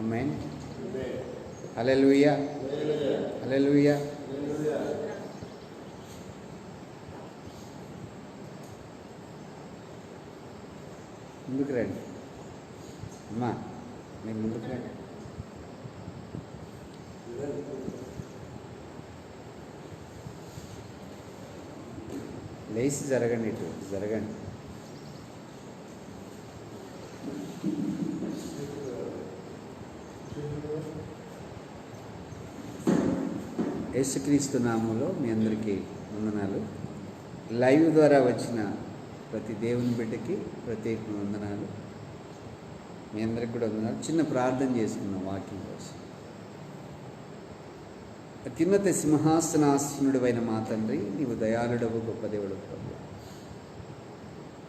ఆమేన్. హల్లెలూయా, హల్లెలూయా. ముందుకు రండి అమ్మా, మీరు ముందుకు రండి. లేచి జరగండి, ఇటు జరగండి. యేసుక్రీస్తు నామములో మీ అందరికీ వందనాలు. లైవ్ ద్వారా వచ్చిన ప్రతి దేవుని బిడ్డకి ప్రత్యేక వందనాలు. మీ అందరికి కూడా వందనాలు. చిన్న ప్రార్థన చేసుకున్నాం వాక్యం కోసం. అత్యున్నత సింహాసనాసనుడు అయిన మా తండ్రి, నీవు దయాళుడవు, గొప్ప దేవుడు ప్రభు.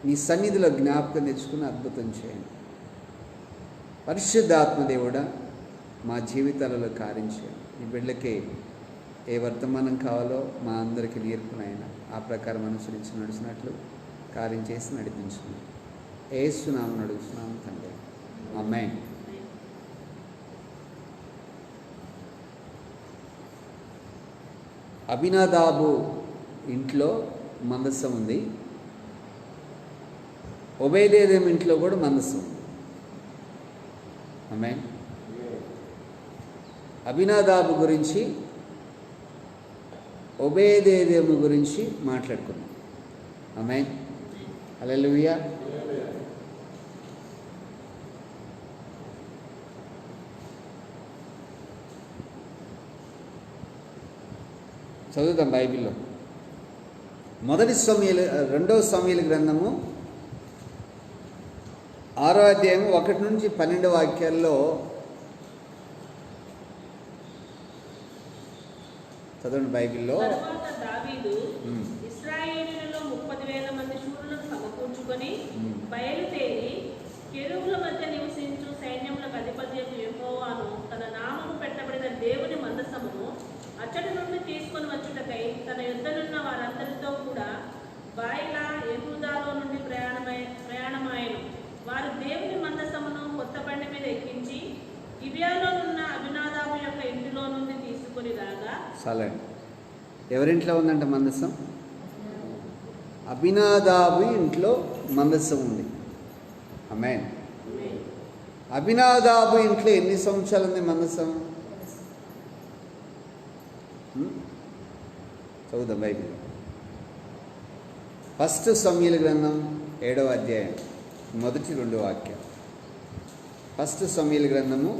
నీ సన్నిధిలో జ్ఞాపకం తెచ్చుకుని అద్భుతం చేయండి. పరిశుద్ధాత్మ దేవుడా, మా జీవితాలలో కార్యం చేయండి. ఈ బిడ్డలకి ఏ వర్తమానం కావాలో మా అందరికీ నేర్పునైనా ఆ ప్రకారం అనుసరించి నడిచినట్లు కార్యం చేసి నడిపించున్నాం. యేసు నామమున అడుగుతున్నాము తండ్రి, ఆమేన్. అబినాదాబు ఇంట్లో మందసం ఉంది, ఒబేదేదోము ఇంట్లో కూడా మందసం ఉంది. ఆమేన్. అబినాదాబు గురించి, ఒబేదేదోము గురించి మాట్లాడుకున్నాం. ఆమేన్. హల్లెలూయా. చదువుతాం బైబిల్లో. రెండవ సమూయేలు గ్రంథము 6వ అధ్యాయం 1 నుంచి 12 వాక్యాల్లో చదవండి బైబిల్లో. తరువాత దావీదు ఇశ్రాయేలీయులలో 30,000 మంది శూరులను సమకూర్చుకొని బయలుదేరి కెరూబుల మధ్య నివసించు సైన్యములకు అధిపత్యము యెహోవాను తన నామము పెట్టబడిన దేవుని మందసమును అచ్చటి నుండి తీసుకొని వచ్చుటకై తన యుద్ధనున్న వారందరితో కూడా బాయిలా యెహూదాలో నుండి ప్రయాణమాయను. వారు దేవుని మందసమును కొత్త బండి మీద ఎక్కించి గిబియాలో ఉన్న అబినాదాబు యొక్క ఇంటిలో నుండి తీసుకొని రాగా. సరే, ఎవరింట్లో ఉందంట మందసం? అబినాదాబు ఇంట్లో మందసం ఉంది. ఆమేన్. అబినాదాబు ఇంట్లో ఎన్ని సంవత్సరాలు ఉంది మందసం? చదువుదాం బైబిల్. 1 సమూయేలు గ్రంథం 7వ అధ్యాయం మొదటి 2 వాక్యం. 1 సమూయేలు గ్రంథము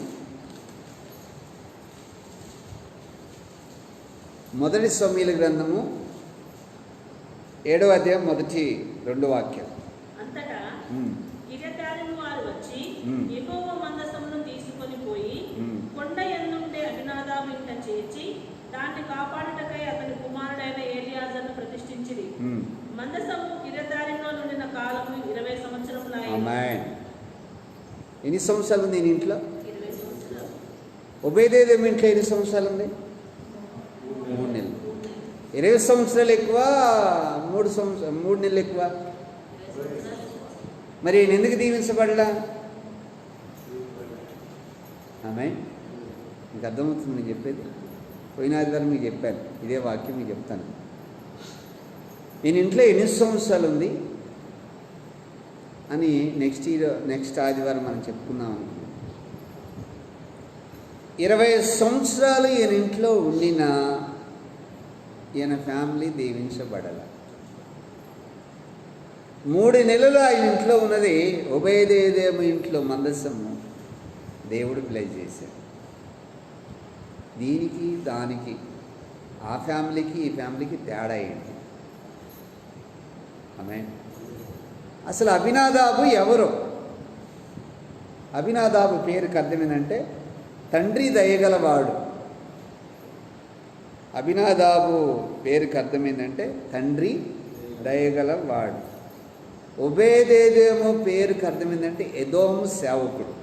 మొదటి సమూయేలు గ్రంథము 7వ అధ్యాయం మొదటి 2 వాక్యం. అంతటా గిర్యతారీము వారు వచ్చి యెహోవా మందసమును తీసుకొని పోయి కొండ యందుండే అబినాదాబు ఇంట చేర్చి దాన్ని కాపాడుటకై అతని కుమారుడైన ఎలియాజరును ప్రతిష్ఠించిరి. మందసము గిర్యతారీములో నుండిన కాలము 20 సంవత్సరములు. ఆమేన్. ఎన్ని సంవత్సరాలు ఉంది ఇంట్లో? 20 సంవత్సరాలు. ఒబేదేదోము ఇంట్లో ఎన్ని సంవత్సరాలు ఉంది? 3 నెలలు. 20 సంవత్సరాలు ఎక్కువ, 3 నెలలు ఎక్కువ. మరి ఆయన ఎందుకు దీవించబడలా? ఆమేన్. మీకు అర్థమవుతుంది నేను చెప్పేది? పోయిన ఆదివారం మీకు చెప్పాను, ఇదే వాక్యం మీకు చెప్తాను. నేను ఇంట్లో ఎన్ని సంవత్సరాలు ఉంది అని నెక్స్ట్ ఆదివారం మనం చెప్పుకుందాం అనుకున్నాం. 20 సంవత్సరాలు ఈయన ఇంట్లో ఉండినా ఈయన ఫ్యామిలీ దీవించబడాల. 3 నెలలు ఆయన ఇంట్లో ఉన్నది ఒబేదేదోము ఇంట్లో మందసము దేవుడు ప్లే చేశాడు. దీనికి దానికి, ఆ ఫ్యామిలీకి ఈ ఫ్యామిలీకి తేడా ఏంటి? ఆమేన్. అసలు అబినాదాబు ఎవరు? అబినాదాబు పేరుకి అర్థం ఏంటంటే తండ్రి దయగలవాడు. అబినాదాబు పేరుకి అర్థం ఏంటంటే తండ్రి దయగలవాడు. ఒబేదేదోము పేరుకి అర్థం ఏంటంటే ఎదోము సేవకుడు.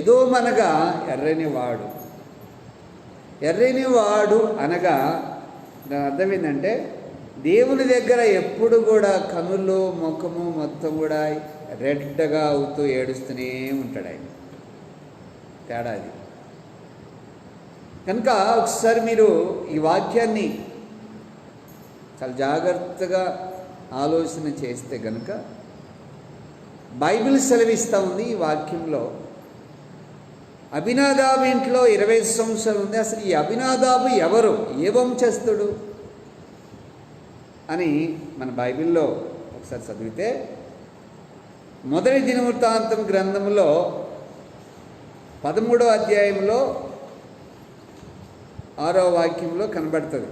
ఎదోము అనగా ఎర్రనివాడు. ఎర్రనివాడు అనగా దాని అర్థం ఏంటంటే దేవుని దగ్గర ఎప్పుడు కూడా కనులు ముఖము మొత్తం కూడా రెడ్గా అవుతూ ఏడుస్తూనే ఉంటాడు ఆయన. తేడా అది. కనుక ఒకసారి మీరు ఈ వాక్యాన్ని చాలా జాగ్రత్తగా ఆలోచన చేస్తే కనుక బైబిల్ సెలవిస్తూ ఉంది ఈ వాక్యంలో. అబినాదాబు ఇంట్లో 20 సంవత్సరాలు ఉంది. అసలు ఈ అబినాదాబు ఎవరు, ఏ వంశస్థుడు అని మన బైబిల్లో ఒకసారి చదివితే మొదటి దినవృత్తాంతం గ్రంథంలో 13వ అధ్యాయంలో 6వ వాక్యంలో కనబడుతుంది.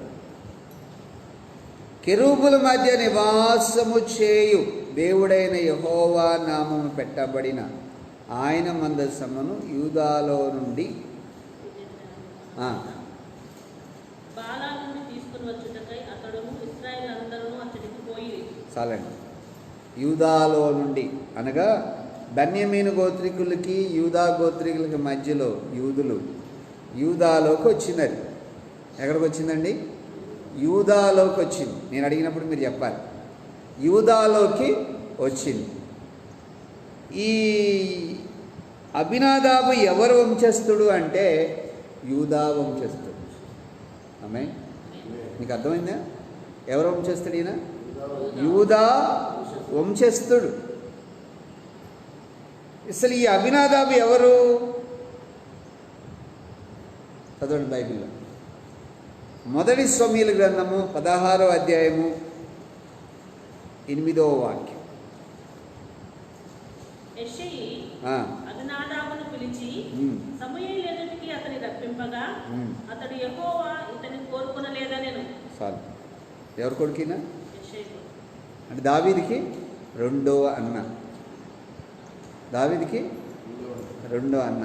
కెరూబుల మధ్య నివాసము చేయు దేవుడైన యెహోవా నామము పెట్టబడిన ఆయన మందసమును యూదాలో నుండి బాలా నుండి తీసుకుని వచ్చుటకై అతడును ఇశ్రాయేలు అందరూ అతడికి పోయి. చాలండి. యూదాలో నుండి అనగా బెన్యామీను గోత్రికులకి యూదా గోత్రికులకి మధ్యలో యూదులు యూదాలోకి వచ్చినది. ఎక్కడికి వచ్చిందండి? యూదాలోకి వచ్చింది. నేను అడిగినప్పుడు మీరు చెప్పాలి. యూదాలోకి వచ్చింది. ఈ అబినాదాబు ఎవరు వంశస్థుడు అంటే యూదా వంశస్థుడు. ఆమె మీకు అర్థమైందా? ఎవరు వంశస్థుడు ఈయన? యూదా వంశస్థుడు. అసలు ఈ అబినాదాబు ఎవరు? చదవండి బైబిల్లో. మొదటి సమూయేలు గ్రంథము 16వ అధ్యాయము 8వ వాక్యం. యెషయి అబినాదాబును పిలిచి సమూయేలు ఎదుటికి అతని రప్పింపగా అతడు యెహోవా ఇతని కోరుకొనలేదనెను. చాలు. ఎవరు కొడుకినా? యెషయి. అంటే దావీదుకి రెండవ అన్న. దావీదుకి రెండో అన్న.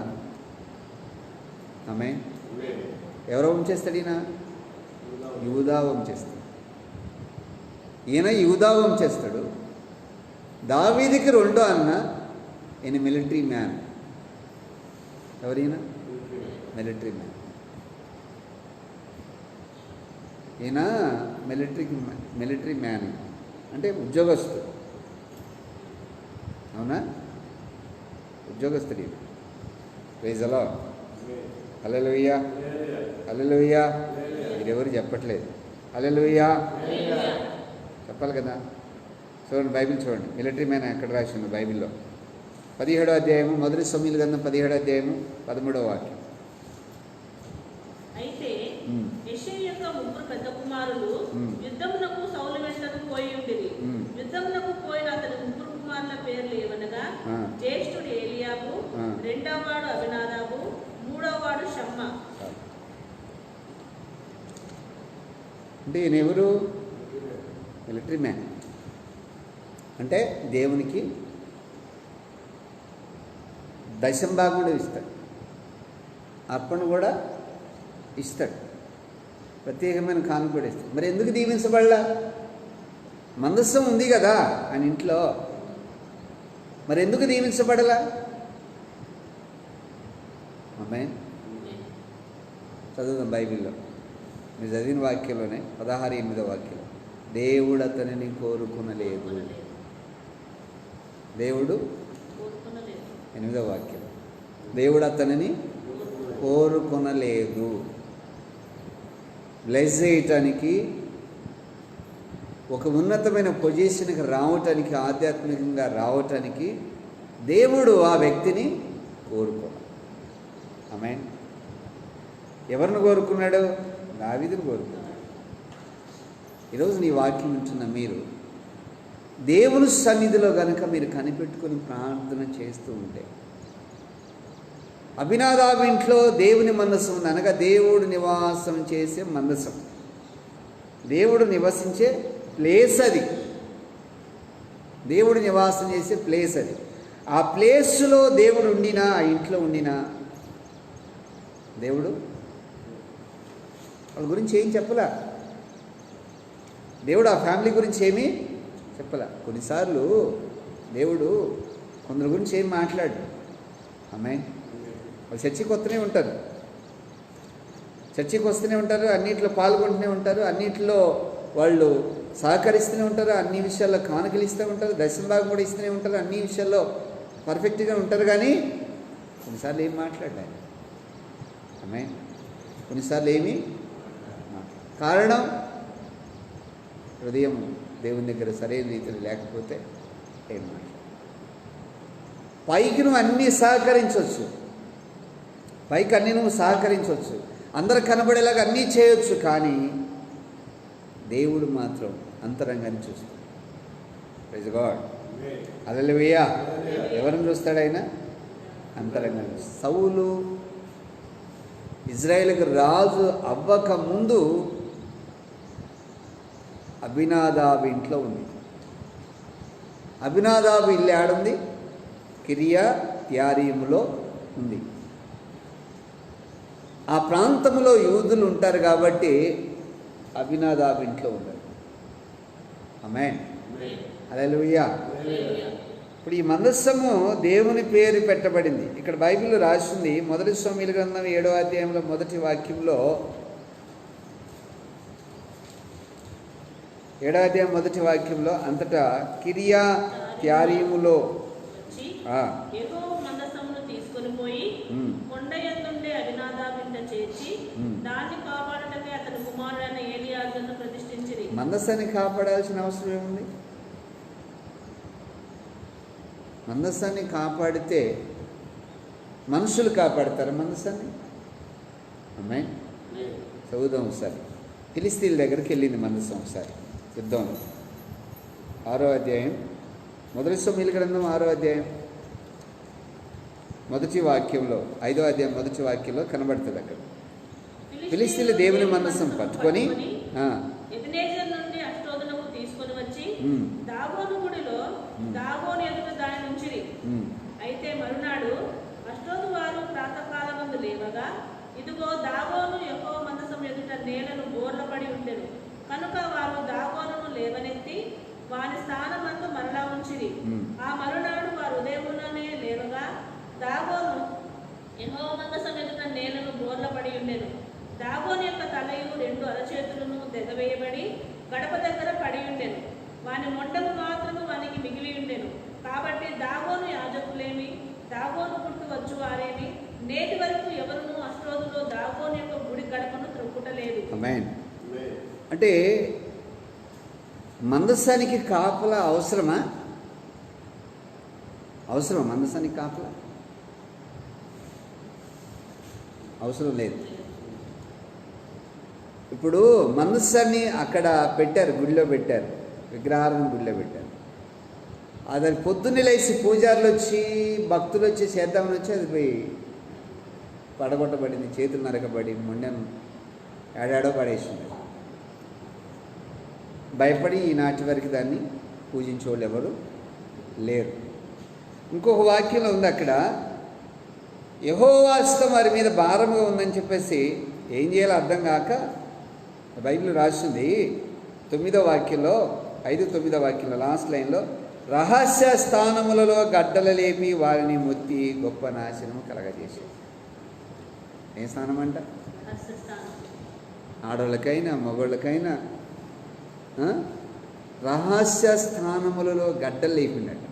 ఆమె ఎవరో వంచేస్తాడు ఈయన? యూదా వంచేస్తాడు. ఈయన యూదా వంచేస్తాడు. దావీదుకి రెండో అన్న. ఈయన మిలిటరీ మ్యాన్. ఎవరైనా మిలిటరీ మ్యాన్. ఈయన మిలిటరీ మ్యాన్ అంటే ఉద్యోగస్తుడు. అవునా? ఉద్యోగస్తుడు. ప్రైజ్ అలా. హల్లెలూయా, హల్లెలూయా. మీరెవరు చెప్పట్లేదు హల్లెలూయా. చెప్పాలి కదా. చూడండి బైబిల్ చూడండి. మిలిటరీ మ్యాన్ ఎక్కడ రాసింది బైబిల్లో? 17వ అధ్యాయము మొదటి సమూయేలు గ్రంథం 17వ అధ్యాయము 13వ వాక్యం. అయితే యెషయి యొక్క ముగ్గురు పెద్ద కుమారులు యుద్ధమునకు సౌలు వెంటకు పోయి ఉండిరి. యుద్ధమునకు పోయిన అతని ముగ్గురు కుమారుల పేర్లు ఏమనగా జ్యేష్ఠుడు ఏలియాబు, రెండవ వాడు అబినాదాబు, మూడవ వాడు షమ్మా. అంటే ఈయన ఎవరు? Military man. అంటే దేవునికి దశం భాగం కూడా ఇస్తాడు, అర్పణ కూడా ఇస్తాడు, ప్రత్యేకమైన కానుక కూడా ఇస్తాడు. మరి ఎందుకు దీవించబడలా? మందస్సం ఉంది కదా ఆయన ఇంట్లో, మరి ఎందుకు దీవించబడలా? అమ్మాయి చదువుదాం బైబిల్లో. మీరు చదివిన వాక్యంలోనే 16:8 వాక్యం. దేవుడు అతనిని కోరుకునలేదు. దేవుడు 8వ వాక్యం. దేవుడు అతనిని కోరుకొనలేదు. బ్లెస్ చేయటానికి, ఒక ఉన్నతమైన పొజిషన్కి రావటానికి, ఆధ్యాత్మికంగా రావటానికి దేవుడు ఆ వ్యక్తిని కోరుకోవాలి. ఆమేన్. ఎవరిని కోరుకున్నాడు? దావీదుని కోరుకున్నాడు. ఈరోజు నీ వాక్యం వింటున్న మీరు దేవుని సన్నిధిలో కనుక మీరు కనిపెట్టుకొని ప్రార్థన చేస్తూ ఉంటే, అబినాదాబు ఇంట్లో దేవుని మందసం ఉంది. అనగా దేవుడు నివాసం చేసే మందసం, దేవుడు నివసించే ప్లేస్ అది. దేవుడు నివాసం చేసే ప్లేస్ అది. ఆ ప్లేస్లో దేవుడు ఉండినా, ఆ ఇంట్లో ఉండినా దేవుడు వాళ్ళ గురించి ఏం చెప్పలా. దేవుడు ఆ ఫ్యామిలీ గురించి ఏమీ చెప్పలా. కొన్నిసార్లు దేవుడు కొందరి గురించి ఏం మాట్లాడు. ఆమె వాళ్ళు చర్చికి వస్తూనే ఉంటారు, చర్చికి వస్తూనే ఉంటారు, అన్నింటిలో పాల్గొంటూనే ఉంటారు, అన్నింటిలో వాళ్ళు సహకరిస్తూనే ఉంటారు, అన్ని విషయాల్లో కానుకలు ఇస్తూ ఉంటారు, దశమ భాగం కూడా ఇస్తూనే ఉంటారు, అన్ని విషయాల్లో పర్ఫెక్ట్గా ఉంటారు. కానీ కొన్నిసార్లు ఏం మాట్లాడాలి ఆమె, కొన్నిసార్లు ఏమి కారణం హృదయం దేవుని దగ్గర సరైన రీతిలో లేకపోతే ఏం మాట్లాడాలి. పైకి నువ్వు అన్నీ సహకరించవచ్చు, పైకి అన్నీ నువ్వు సహకరించవచ్చు, అందరు కనబడేలాగా అన్నీ చేయొచ్చు, కానీ దేవుడు మాత్రం అంతరంగాన్ని చూస్తాడు. ప్రైజ్ గాడ్, హల్లెలూయా. ఎవరిని చూస్తాడు ఆయన? అంతరంగాన్ని. సౌలు ఇజ్రాయేలుకి రాజు అవ్వక ముందు అబినాదాబు ఇంట్లో ఉంది. అబినాదాబు ఇల్లు ఆడుంది, కిర్యత్యారీములో ఉంది. ఆ ప్రాంతంలో యూదులు ఉంటారు కాబట్టి అబినాదాబు ఇంట్లో ఉన్నారు. ఆమేన్, హల్లెలూయా. ఇప్పుడు ఈ మందస్సము దేవుని పేరు పెట్టబడింది. ఇక్కడ బైబిల్లో రాసింది, మొదటి సమూయేలు గ్రంథం 7వ అధ్యాయంలో మొదటి వాక్యంలో, 7వ అధ్యాయం మొదటి వాక్యంలో, అంతటా కిర్యత్యారీములో వచ్చి యెహోవా మందసమును తీసుకొని పోయి కొండ యందుండే అబినాదాబు ఇంట చేర్చి దాన్ని కాపాడటమే అతని కుమారుడైన ఏలీయాజరును ప్రతిష్ఠించిరి. మందస్సాన్ని కాపాడాల్సిన అవసరం ఏముంది? మందస్సాన్ని కాపాడితే మనుషులు కాపాడతారు మందస్సాన్ని? అమ్మాయి చదువుదాం ఒకసారి. ఫిలిస్తీన్ల దగ్గరికి వెళ్ళింది మందస్సం ఒకసారి, యుద్ధం. 6వ అధ్యాయం, మొదటి సమూయేలు గ్రంథం 6వ అధ్యాయం మొదటి వాక్యంలో, 5వ అధ్యాయం మొదటి వాక్యంలో కనబడుతుంది. అక్కడ ఫిలిస్తీన్లు దేవుని మందస్సం పట్టుకొని ఎబెనేజరు నుండి అష్డోదునకు తీసుకొని వచ్చి దాగోను గుడిలో దాగోను ఎదుట దానిని ఉంచిరి. అయితే మరునాడు అష్డోదు వారు ప్రాతకాలమందు లేవగా, ఇదిగో దాగోను యెహోవా మందసం ఎదుట నేలను బోర్లపడి ఉండెను. కనుక వారు దాగోనును లేవనెత్తి వాని స్థానమందు మరలా ఉంచిరి. ఆ మరునాడు వారు ఉదయముననే లేవగా, దాగోను యెహోవా మందసం ఎదుట నేలను బోర్లపడి ఉండెను. దాగోను యొక్క తలయు 2 అరచేతులను తెగవేయబడి గడప దగ్గర పడి ఉండెను. వాని మొండము మాత్రము వానికి మిగిలి ఉండెను. కాబట్టి దాగోను యాజకులేమి, దాగోను పుట్టు వచ్చు వారేమి నేటి వరకు ఎవరునూ అష్డోదులో దాగోను యొక్క గుడి గడపను త్రొక్కుటలేదు. ఆమేన్. అంటే మందస్సానికి కాపలా అవసరమా? అవసరం మందస్సానికి కాపలా? అవసరం లేదు. ఇప్పుడు మందస్సాన్ని అక్కడ పెట్టారు, గుడిలో పెట్టారు, విగ్రహాలను గుడిలో పెట్టారు. అది పొద్దున్నే లేచి పూజారులు వచ్చి భక్తులు వచ్చి చేద్దామని వచ్చి అది పోయి పడగొట్టబడింది, చేతులు నరకబడి మొండెను ఏడాడో పడేసింది. భయపడి ఈనాటి వరకు దాన్ని పూజించేవాళ్ళు ఎవరు లేరు. ఇంకొక వాక్యంలో ఉంది అక్కడ, యెహోవా హస్తం వారి మీద భారంగా ఉందని చెప్పేసి ఏం చేయాలో అర్థం కాక బైబిల్ రాసింది 9వ వాక్యంలో, 5-9వ వాక్యంలో లాస్ట్ లైన్లో, రహస్య స్థానములలో గడ్డలు లేపి వారిని మొత్తి గొప్ప నాశనము కలగజేసి. ఏ స్థానం అంట? ఆడవాళ్ళకైనా మగవాళ్ళకైనా రహస్య స్థానములలో గడ్డలు లేపిండట.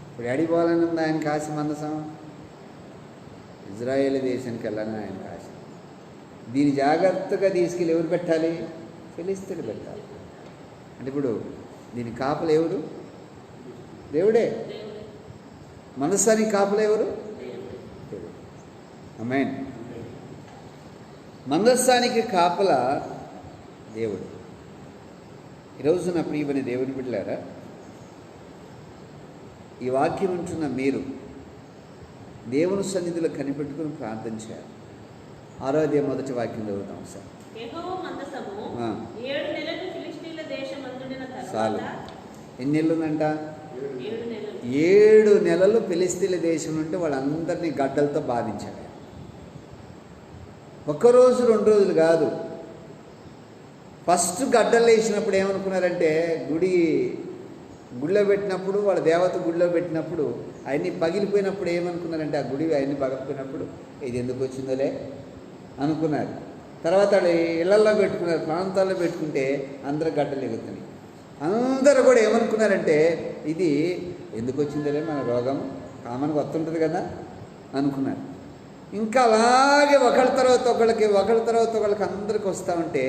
ఇప్పుడు అడిపోవాలని ఉంది ఆయనకు ఆశ మందసం? ఇజ్రాయేల్ దేశానికి వెళ్ళాలని ఆయన ఆశ. దీన్ని జాగ్రత్తగా తీసుకెళ్ళి ఎవరు పెట్టాలి? ఫిలిస్తీన్లు పెట్టాలి. అంటే ఇప్పుడు దీని కాపలు ఎవరు? దేవుడే. మనస్సానికి కాపలు ఎవరు? దేవుడు. ఆమేన్. మందస్సానికి కాపల దేవుడు. ఈరోజు నా ప్రియమైన దేవుని బిడ్డలారా, ఈ వాక్యం ఉంటున్న మీరు దేవుని సన్నిధిలో కనిపెట్టుకుని ప్రార్థన చేయాలి. 6వ అధ్యాయం మొదటి వాక్యం చదువుతాం సార్. యెహోవా మందసము 7 నెలలు ఫిలిష్తీయుల దేశమందుండిన చాలు. తరువాత, ఎన్ని నెలలు ఉందంట? 7 నెలలు. 7 నెలలు ఫిలిస్తీన్ల దేశం నుండి వాళ్ళందరినీ గడ్డలతో బాధించాడు. ఒక్కరోజు 2 రోజులు కాదు. ఫస్ట్ గడ్డలు వేసినప్పుడు ఏమనుకున్నారంటే, గుడిలో పెట్టినప్పుడు, వాళ్ళ దేవత గుడిలో పెట్టినప్పుడు అవన్నీ పగిలిపోయినప్పుడు ఏమనుకున్నారంటే, ఆ గుడి అవన్నీ పగిలిపోయినప్పుడు ఇది ఎందుకు వచ్చిందోలే అనుకున్నారు. తర్వాత వాళ్ళు ఇళ్లల్లో పెట్టుకున్నారు, ప్రాంతాల్లో పెట్టుకుంటే అందరూ గడ్డలు ఎగుతున్నాయి. అందరూ కూడా ఏమనుకున్నారంటే, ఇది ఎందుకు వచ్చిందోలే, మన రోగం కామన్గా వస్తుంటుంది కదా అనుకున్నారు. ఇంకా అలాగే ఒకళ్ళ తర్వాత ఒకళ్ళకి అందరికి వస్తూ ఉంటే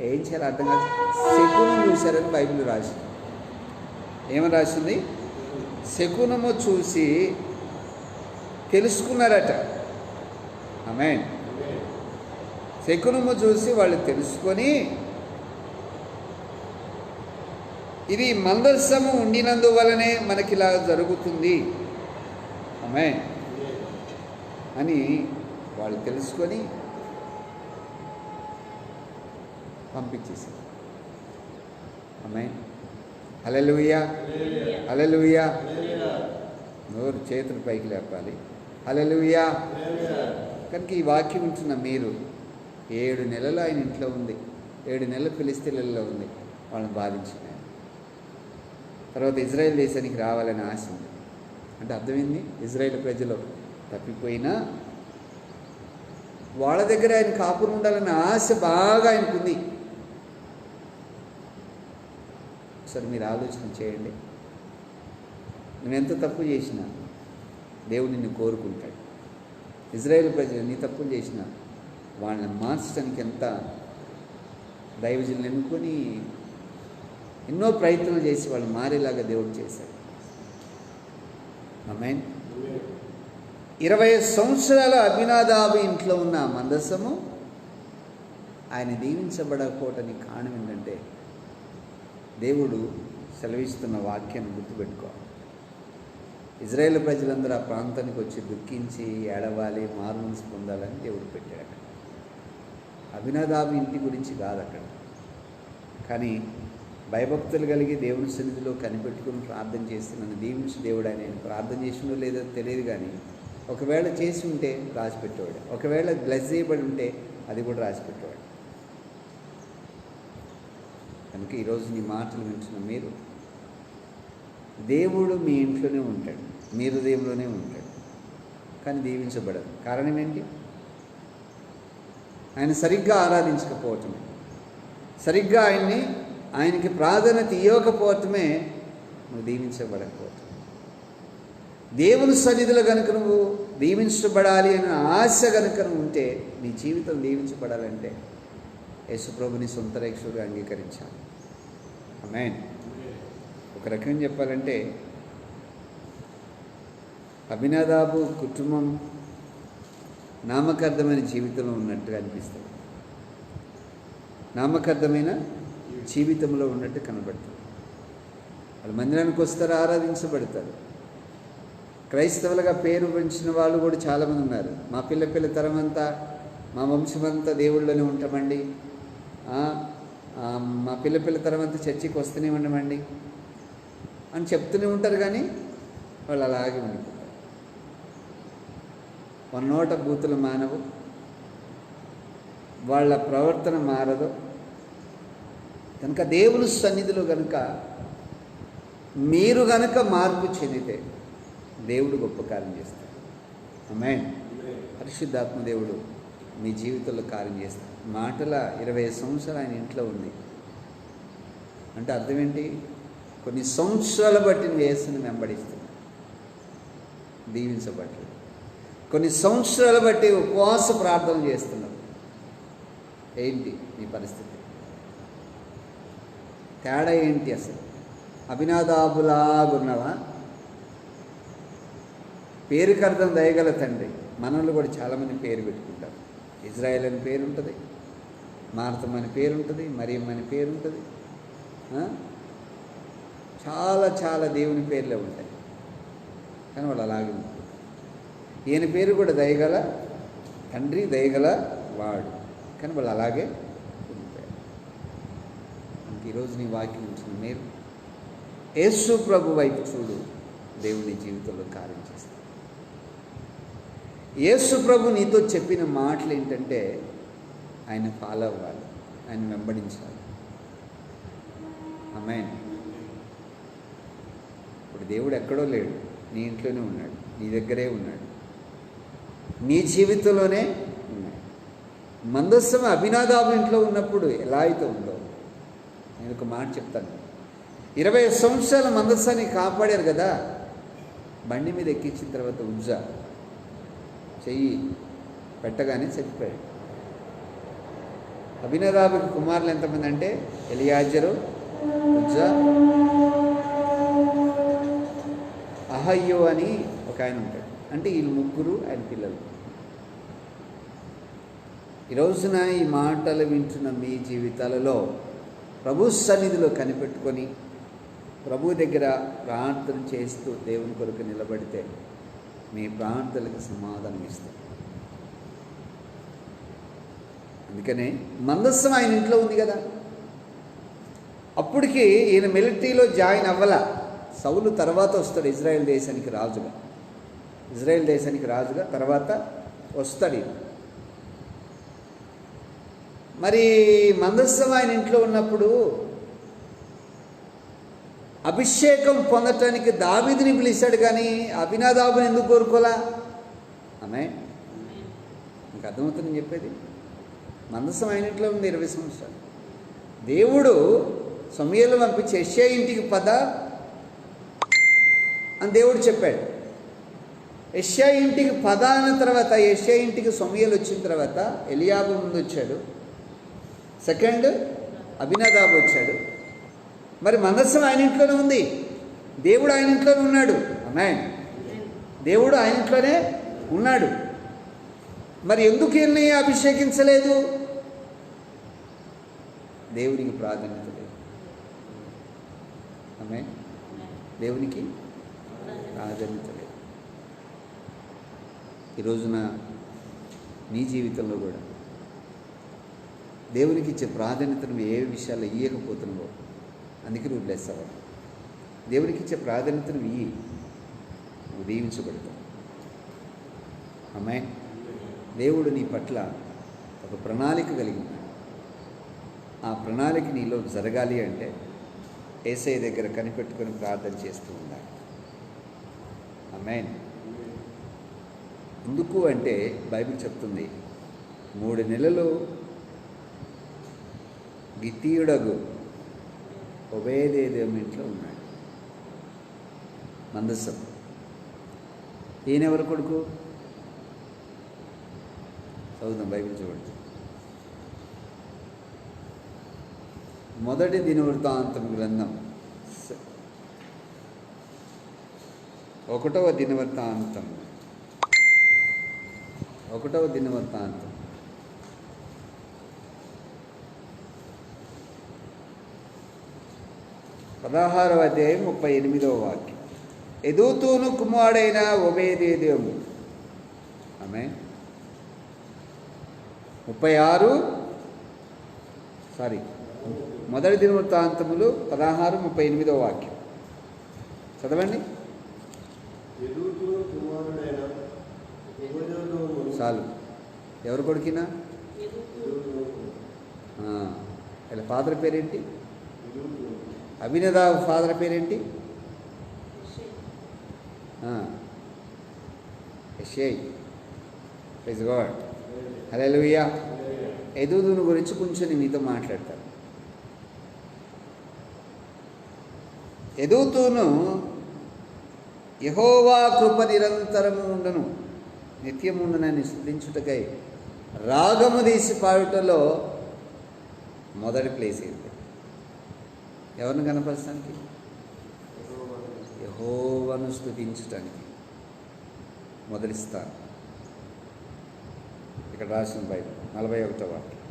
ఏం చేయాలి అర్థం కాదు. శకునం చూశారని బైబిల్ రాసింది. ఏమని రాసింది? శకునము చూసి తెలుసుకున్నారట. ఆమేన్. శకునము చూసి వాళ్ళు తెలుసుకొని ఇది మందస్సము ఉండినందువలనే మనకి ఇలా జరుగుతుంది ఆమేన్ అని వాళ్ళు తెలుసుకొని పంపించేశారు. ఆమేన్. హల్లెలూయా, హల్లెలూయా. నోరు చేతులు పైకి లేపాలి. హల్లెలూయా. కనుక ఈ వాక్యం ఉంటున్న మీరు 7 నెలలు ఆయన ఇంట్లో ఉంది, 7 నెలలు ఫిలిస్తీన్లలో ఉంది, వాళ్ళని బాధించిన తర్వాత ఇజ్రాయెల్ దేశానికి రావాలని ఆశ ఉంది. అంటే అర్థమైంది, ఇజ్రాయెల్ ప్రజలు తప్పిపోయినా వాళ్ళ దగ్గర ఆయన కాపురం ఉండాలన్న ఆశ బాగా ఆయనకుంది. ఒకసారి మీరు ఆలోచన చేయండి. నువ్వు ఎంత తప్పు చేసినా దేవుడు నిన్ను కోరుకుంటాడు. ఇజ్రాయెల్ ప్రజలు ఎన్ని తప్పులు చేసినా వాళ్ళని మార్చడానికి ఎంత దైవజనులు ఎన్నుకొని ఎన్నో ప్రయత్నాలు చేసి వాళ్ళు మారేలాగా దేవుడు చేశాడు. ఆమేన్. 20 సంవత్సరాల అభినాదాబు ఇంట్లో ఉన్న మందసము ఆయన దీవించబడకపోవటానికి కారణం ఏంటంటే దేవుడు సెలవిస్తున్న వాక్యాన్ని గుర్తుపెట్టుకోవాలి. ఇజ్రాయేల్ ప్రజలందరూ ఆ ప్రాంతానికి వచ్చి దుఃఖించి ఏడవాలి, మారుమనసు పొందాలని దేవుడు పెట్టాడు అక్కడ. అభినాదాబు ఇంటి గురించి కాదు అక్కడ. కానీ భయభక్తులు కలిగి దేవుని సన్నిధిలో కనిపెట్టుకుని ప్రార్థన చేస్తే నన్ను దీవించి దేవుడు ఆయన ప్రార్థన చేసిండో లేదో తెలియదు, కానీ ఒకవేళ చేసి ఉంటే రాసిపెట్టేవాడు, ఒకవేళ బ్లెస్ చేయబడి ఉంటే అది కూడా రాసిపెట్టేవాడు. కనుక ఈరోజు నీ మాటలు వింటున్న మీరు, దేవుడు మీ ఇంట్లోనే ఉంటాడు, మీ హృదయంలోనే ఉంటాడు, కానీ దీవించబడదు. కారణం ఏంటి? ఆయన సరిగ్గా ఆరాధించకపోవటమే, సరిగ్గా ఆయనకి ప్రాధాన్యత ఇవ్వకపోవటమే నువ్వు దీవించబడకపోవటం. దేవుని సన్నిధిలో కనుక నువ్వు దీవించబడాలి అనే ఆశ కనుక నువ్వు ఉంటే, నీ జీవితం దీవించబడాలంటే యేసుప్రభుని సొంత రక్షకుడిగా అంగీకరించాలి. ఆమేన్. ఒక రకంగా చెప్పాలంటే అభినాదాబు కుటుంబం నామకార్థమైన జీవితంలో ఉన్నట్టుగా అనిపిస్తుంది, నామకార్థమైన జీవితంలో ఉన్నట్టు కనబడుతుంది. వాళ్ళు మందిరానికి వస్తారు, ఆరాధించబడతారు. క్రైస్తవులుగా పేరు పెంచిన వాళ్ళు కూడా చాలామంది ఉన్నారు. మా పిల్ల తరం అంతా, మా వంశమంతా దేవుళ్ళలోనే ఉంటామండి, మా పిల్ల తరం అంతా చర్చికి వస్తూనే ఉండమండి అని చెప్తూనే ఉంటారు. కానీ వాళ్ళు అలాగే ఉండిపోతారు. వాళ్ళ నోట బూతులు మానవు, వాళ్ళ ప్రవర్తన మారదు. కనుక దేవుని సన్నిధిలో కనుక మీరు కనుక మార్పు చెందితే దేవుడు గొప్ప కార్యం చేస్తాడు. ఆమేన్. పరిశుద్ధాత్మ దేవుడు మీ జీవితంలో కార్యం చేస్తాడు. మాటల 20 సంవత్సరాలు ఆయన ఇంట్లో ఉంది అంటే అర్థం ఏంటి? కొన్ని సంవత్సరాల బట్టి నువ్వు యేసుని వెంబడిస్తుంది, దీవించబట్టలేదు. కొన్ని సంవత్సరాల బట్టి ఉపవాస ప్రార్థన చేస్తున్నావు. ఏంటి నీ పరిస్థితి? తేడా ఏంటి అసలు? అభినాదాబులాగున్నావా? పేరుకి అర్థం దయగల తండ్రి. మనల్ని కూడా చాలామంది పేరు పెట్టుకుంటారు. ఇజ్రాయెల్ అని పేరు ఉంటుంది, మార్తం అని పేరు ఉంటుంది, మరియం అని పేరు ఉంటుంది, చాలా చాలా దేవుని పేర్లే ఉంటాయి. కానీ వాళ్ళు అలాగే ఉంటారు. ఈయన పేరు కూడా దయగల తండ్రి, దయగల వాడు, కానీ వాళ్ళు అలాగే ఉంటారు. ఈరోజు నీ వాక్యం ఉంచిన మీరు యేసు ప్రభు వైపు చూడు, దేవుని జీవితంలో కార్యం చేస్తాడు. యేసు ప్రభు నీతో చెప్పిన మాటలు ఏంటంటే ఆయన ఫాలో అవ్వాలి, ఆయన వెంబడించాలి. ఆమేన్. ఇప్పుడు దేవుడు ఎక్కడో లేడు, నీ ఇంట్లోనే ఉన్నాడు, నీ దగ్గరే ఉన్నాడు, నీ జీవితంలోనే ఉన్నాడు. మందస్సం అభినాదాబు ఇంట్లో ఉన్నప్పుడు ఎలా అయితే ఉందో, నేను ఒక మాట చెప్తాను. 20 సంవత్సరాల మందస్సాన్ని కాపాడారు కదా. బండి మీద ఎక్కించిన తర్వాత ఉజ్జా చెయ్యి పెట్టగానే చచ్చిపోయాడు. అభినదాబుకి కుమారులు ఎంతమంది అంటే ఎలియాజరు, ఉజ్జా, అహయ్యో అని ఒక ఆయన ఉంటాడు. అంటే వీళ్ళు ముగ్గురు ఆయన పిల్లలు. ఈ రోజున ఈ మాటలు వింటున్న మీ జీవితాలలో ప్రభు సన్నిధిలో కనిపెట్టుకొని ప్రభు దగ్గర ప్రార్థన చేస్తూ దేవుని కొరకు నిలబడితే మీ ప్రార్థనలకు సమాధానం ఇస్తాం. అందుకనే మందస్సం ఆయన ఇంట్లో ఉంది కదా. అప్పటికి ఈయన మిలిటరీలో జాయిన్ అవ్వాల. సౌలు తర్వాత వస్తాడు ఇజ్రాయెల్ దేశానికి రాజుగా. ఇజ్రాయెల్ దేశానికి రాజుగా తర్వాత వస్తాడు ఈయన. మరి మందస్సం ఆయన ఇంట్లో ఉన్నప్పుడు అభిషేకం పొందటానికి దావీదుని పిలిచాడు, కానీ అభినదాబుని ఎందుకు కోరుకోలా? ఆమె మీకు అర్థమవుతుందని చెప్పేది. మందస్సం ఆయన ఇంట్లో ఉంది 20 సంవత్సరాలు. దేవుడు సమూయేలును పంపించి యెషయా ఇంటికి పద అని దేవుడు చెప్పాడు. యెషయా ఇంటికి పద అన్న తర్వాత యెషయా ఇంటికి సమూయేలు వచ్చిన తర్వాత ఎలియాబు ముందు వచ్చాడు. సెకండ్ అభినదాబు వచ్చాడు. మరి మందస్సం ఆయన ఇంట్లోనే ఉంది. దేవుడు ఆయన ఇంట్లోనే ఉన్నాడు. ఆమేన్. దేవుడు ఆయన ఇంట్లోనే ఉన్నాడు. మరి ఎందుకు వీళ్ళని అభిషేకించలేదు? దేవునికి ప్రాధాన్యత లేదు. ఆమేన్. దేవునికి ప్రాధాన్యత లేదు. ఈ రోజున నీ జీవితంలో కూడా దేవునికి ఇచ్చే ప్రాధాన్యతను ఏ విషయాల్లో ఇయ్యకపోతున్నావో అందుకే నువ్వు బ్లెస్ అవ్వాలి. దేవునికి ఇచ్చే ప్రాధాన్యతను ఇయ్యి, నువ్వు దీవించబడతావు. ఆమేన్. దేవుడు నీ పట్ల ఒక ప్రణాళిక కలిగి ఉన్నాడు. ఆ ప్రణాళిక నీలో జరగాలి అంటే యేసయ్య దగ్గర కనిపెట్టుకొని ప్రార్థన చేస్తూ ఉండాలి. ఆమేన్. ఎందుకు అంటే బైబిల్ చెప్తుంది 3 నెలలు గిత్తీయుడగు ఒబేదేదోము ఇంట్లో ఉన్నాడు. మందస్సం. ఈయనెవరు కొడుకు? చదువుదాం బైబిల్ చూడండి. మొదటి దినవృత్తాంతం గ్రంథం 1వ దినవృత్తాంతం 16వ అధ్యాయం 38వ వాక్యం. ఎదూతూను కుమారుడైన ఒబేదేదోము. ఆమేన్. 1 దినవృత్తాంతములు 16:38వ వాక్యం చదవండి. చాలు. ఎవరు కొడుకినా? ఇలా ఫాదర్ పేరేంటి? అభినదాబు ఫాదర్ పేరేంటి? యెషయా. Praise God. హల్లెలూయా. ఎదూదును గురించి కొంచెం నేను మీతో మాట్లాడతాను. ఎదూతును యెహోవా కృప నిరంతరము ఉండును, నిత్యముండునని స్తుతించుటకై రాగము తీసి పాడుటలో మొదటి ప్లేస్ ఏంటి? ఎవరిని కనపరచడానికి? యెహోవాను స్తుతించటానికి మొదటి స్థానం. ఇక్కడ రాసిన బైబిల్ 41వ వాక్యం.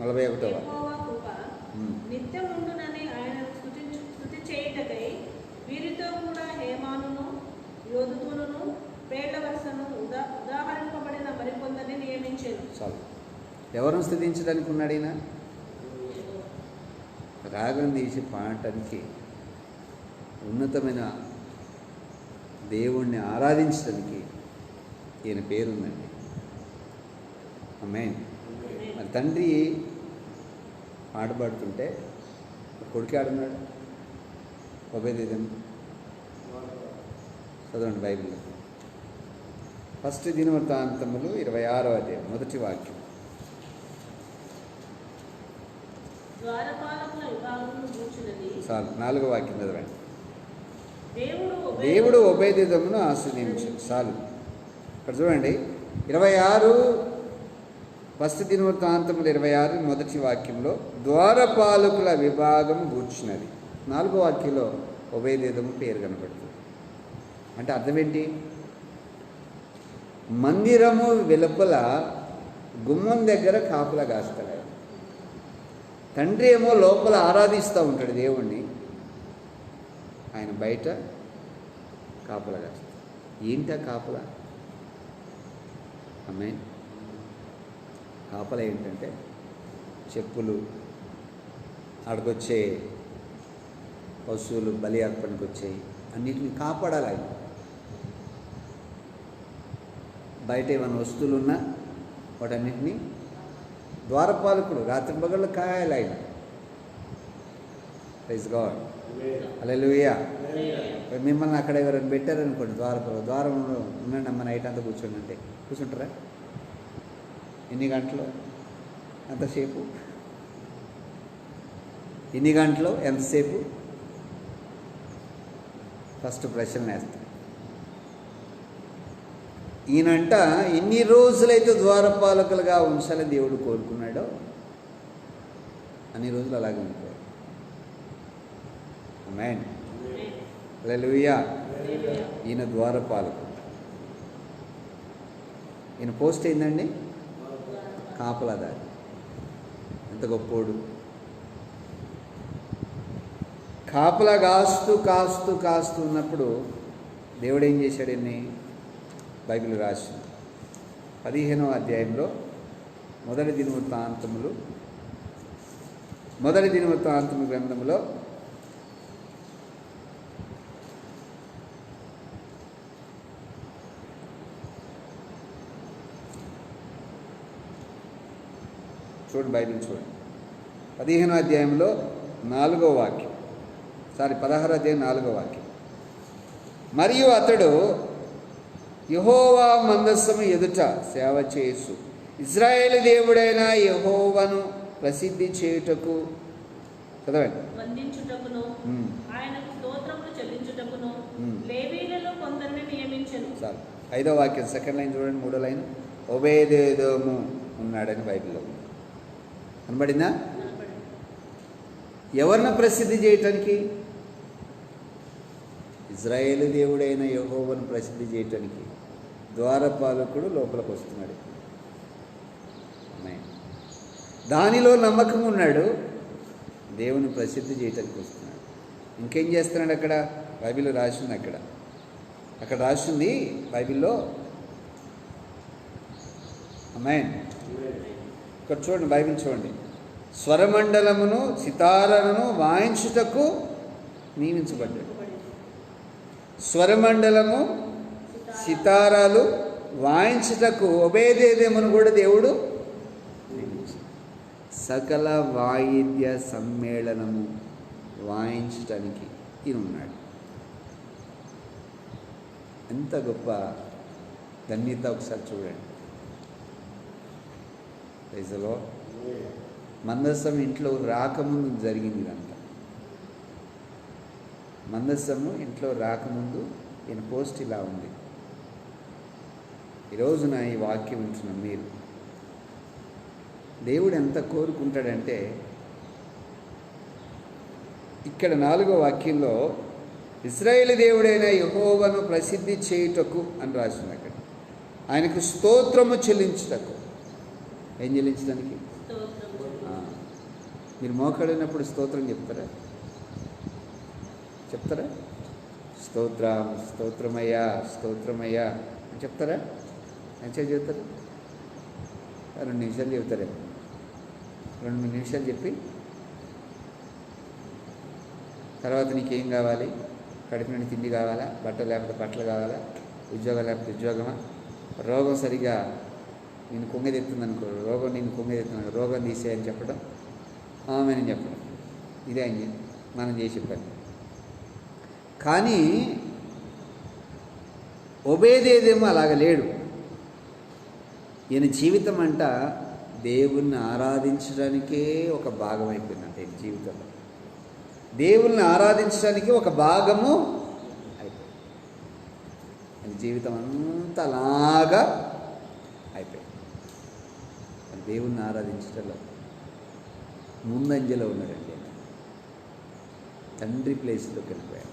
41వ నిత్యముండునని ఆయన స్తుతి చేయుటకై వీరితో కూడా హేమానును యోదుతును పేళ్ల వరుసను ఉదాహరింపబడిన మరికొందరిని నియమించారు. చాలు. ఎవరిని స్తుతించడానికి ఉన్నాడు ఈయన? రాగం తీసి పాడటానికి, ఉన్నతమైన దేవుణ్ణి ఆరాధించడానికి ఈయన పేరుందండి. ఆమేన్. మరి తండ్రి పాట పాడుతుంటే కొడుకు ఆడున్నాడు ఒబేదేదోము. చదవండి బైబిల్లో. 1 దినవృత్తాంతములు 26వ అధ్యాయం 1వ వాక్యం. ద్వారపాలకుల విభాగమును గూర్చినది. చాలు. 4వ వాక్యం చదవండి. దేవుడు ఒబేదెదోమును ఆశీర్వదించాడు. చాలు. ఇక్కడ చూడండి 26 1 దినవృత్తాంతములు 26 మొదటి వాక్యంలో ద్వారపాలకుల విభాగం గూర్చినది. 4వ వాక్యంలో ఒబేదెదోము పేరు కనబడుతుంది. అంటే అర్థం ఏంటి? మందిరము వెలుపల గుమ్మం దగ్గర కాపులా కాస్తాడు. తండ్రి ఏమో లోపల ఆరాధిస్తూ ఉంటాడు దేవుణ్ణి, ఆయన బయట కాపులా కాస్తాడు. ఏంటా కాపులా? ఆమేన్. కాపలా ఏంటంటే చెప్పులు, ఆడికొచ్చే పశువులు బలి అర్పణకు వచ్చాయి, అన్నిటిని కాపాడాలి ఆయన. బయట ఏమైనా వస్తువులు ఉన్నా వాటన్నిటినీ ద్వారపాలకుడు రాత్రి పగళ్ళు కాయాలి ఆయన. Praise God. హల్లెలూయా. మిమ్మల్ని అక్కడ ఎవరైనా పెట్టారనుకోండి, ద్వారంలో ఉండండి అమ్మ నైట్ అంతా కూర్చోండి అంటే కూర్చుంటారా? ఎన్ని గంటలు? ఎంతసేపు? ఎన్ని గంటలు? ఎంతసేపు? ఫస్ట్ ప్రశ్న వేస్తాం. ఈయనంట ఎన్ని రోజులైతే ద్వారపాలకులుగా ఉంచాలని దేవుడు కోరుకున్నాడో అన్ని రోజులు అలాగే ఉంటారు. ఆమేన్. హల్లెలూయా. ఈయన ద్వారపాలకుడు. ఈయన పోస్ట్ ఏందండి? కాపలాదారి. ఎంత గొప్పోడు! కాపలా కాస్తూ కాస్తూ కాస్తూ ఉన్నప్పుడు దేవుడు ఏం చేశాడు? ఎన్ని బైబిల్ రాసింది 15వ అధ్యాయంలో మొదటి దినవృత్తాంతములు గ్రంథంలో చూడండి, బైబిల్ చూడండి. 15వ అధ్యాయంలో 4వ వాక్యం, 16వ అధ్యాయం 4వ వాక్యం. మరియు అతడు యెహోవా మందస్సము ఎదుట సేవ చేసు ఇశ్రాయేలు దేవుడైన యెహోవాను ప్రసిద్ధి చేయుటకు చదవండి వందించుటకును ఆయనకు స్తోత్రములు చెల్లించుటకును లేవీయులలో కొందరిని నియమించెను. చాలు. 5వ వాక్యం సెకండ్ లైన్ చూడండి, 3వ లైన్. ఒబేదెదోము ఉన్నాడని బైబిల్లో కనబడిందా? ఎవరిని ప్రసిద్ధి చేయటానికి? ఇశ్రాయేలు దేవుడైన యెహోవాను ప్రసిద్ధి చేయటానికి ద్వారపాలకుడు లోపలికి వస్తున్నాడు. దానిలో నమ్మకం ఉన్నాడు, దేవుని ప్రసిద్ధి చేయటానికి వస్తున్నాడు. ఇంకేం చేస్తున్నాడు? అక్కడ బైబిల్లో రాసింది, అక్కడ రాసింది బైబిల్లో. ఆమేన్. ఇక్కడ చూడండి, బైబిల్ చూడండి. స్వరమండలమును సితారను వాయించుటకు నియమించబడ్డాడు. స్వరమండలము సితారాలు వాయించుటకు ఒబేదెదోమును కూడా దేవుడు సకల వాయిద్య సమ్మేళనము వాయించటానికి ఈయన ఉన్నాడు. ఎంత గొప్ప ధన్యత! ఒకసారి చూడండి. ప్రైజ్లో మందస్సం ఇంట్లో రాకముందు జరిగింది ఇదంతా. మందస్సము ఇంట్లో రాకముందు ఈయన పోస్ట్ ఇలా ఉంది. ఈరోజున ఈ వాక్యం వింటున్నాం మీరు. దేవుడు ఎంత కోరుకుంటాడంటే, ఇక్కడ 4వ వాక్యంలో ఇశ్రాయేలు దేవుడైన యెహోవాను ప్రసిద్ధి చేయుటకు అని రాసింది. అక్కడ ఆయనకు స్తోత్రము చెల్లించుటకు. ఏం చెల్లించడానికి? మీరు మోకాడినప్పుడు స్తోత్రం చెప్తారా? స్తోత్రమయ్యా అని చెప్తారా? ఎంతసేపు చెప్తారు? 2 నిమిషాలు చెప్తారేమో. 2 నిమిషాలు చెప్పి తర్వాత నీకేం కావాలి? కడుపు నుండి తిండి కావాలా? బట్టలు లేకపోతే బట్టలు కావాలా? ఉద్యోగం లేకపోతే ఉద్యోగమా? రోగం సరిగా నేను కొంగెదెత్తుందనుకో, రోగం నేను కొంగెదెత్తున్నాను, రోగం తీసేయని చెప్పడం, ఆమెని చెప్పడం. ఇదే ఆయన మనం చేసే పని. కానీ ఒబేదెదోము అలాగ లేడు. ఈయన జీవితం అంట దేవుణ్ణి ఆరాధించడానికే ఒక భాగం అయిపోయిందంట. ఈయన జీవితంలో దేవుణ్ణి ఆరాధించడానికి ఒక భాగము ఆయన జీవితం అంతా అలాగా అయిపోయింది. ఆయన దేవుణ్ణి ఆరాధించడంలో ముందంజలో ఉన్నాడండి. ఆయన తండ్రి ప్లేస్లోకి వెళ్ళిపోయాడు.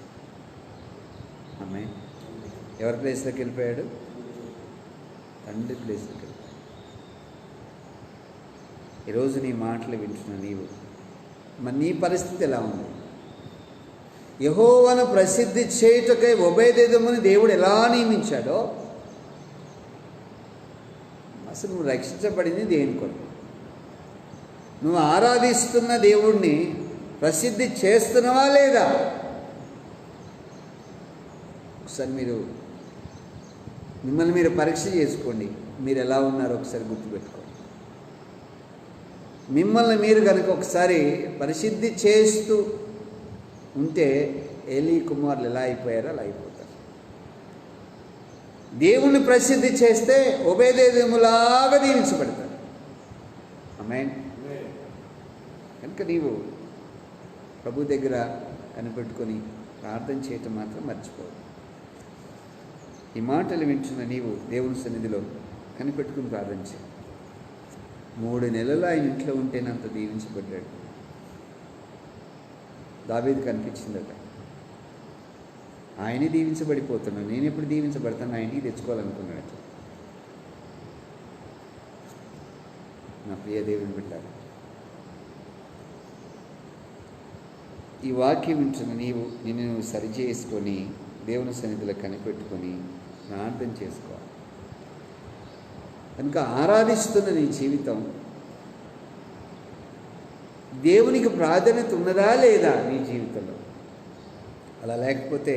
ఆమె ఎవరి ప్లేస్లోకి వెళ్ళిపోయాడు? తండ్రి ప్లేస్లోకి వెళ్ళిపోయాడు. ఈరోజు నీ మాటలు వింటున్నా నీవు, మరి నీ పరిస్థితి ఎలా ఉంది? యెహోవాను ప్రసిద్ధి చేయుటకై ఒబేదెదోముని దేవుడు ఎలా నియమించాడో, అసలు నువ్వు రక్షించబడింది దేని కొరకు? నువ్వు ఆరాధిస్తున్న దేవుణ్ణి ప్రసిద్ధి చేస్తున్నావా లేదా? ఒకసారి మిమ్మల్ని మీరు పరీక్ష చేసుకోండి. మీరు ఎలా ఉన్నారో ఒకసారి గుర్తుపెట్టుకోండి. మిమ్మల్ని మీరు కనుక ఒకసారి పరిశుద్ధి చేస్తూ ఉంటే ఏలీ కుమారులు ఎలా అయిపోయారో అలా అయిపోతారు. దేవుణ్ణి ప్రసిద్ధి చేస్తే ఒబేదెదోములాగా దీవించబడతారు. ఆమేన్. కనుక నీవు ప్రభు దగ్గర కనిపెట్టుకొని ప్రార్థన చేయటం మాత్రం మర్చిపోవు. ఈ మాటలు వింటున్న నీవు దేవుని సన్నిధిలో కనిపెట్టుకుని ప్రార్థన చేయి. 3 నెలలు ఆయన ఇంట్లో ఉంటేనంత దీవించబడ్డాడు. దావీదు కనిపించిందట. ఆయనే దీవించబడిపోతున్నాడు. నేను ఎప్పుడు దీవించబడతాను? ఆయనకి తెచ్చుకోవాలనుకున్నాడట. నా ప్రియ దేవుని బిడ్డ, ఈ వాక్యం వింటున్న నీవు నిన్ను సరిచేసుకొని దేవుని సన్నిధిలో కనిపెట్టుకొని ప్రార్థన చేసుకోవాలి. కనుక ఆరాధిస్తున్న నీ జీవితం దేవునికి ప్రాధాన్యత ఉన్నదా లేదా నీ జీవితంలో? అలా లేకపోతే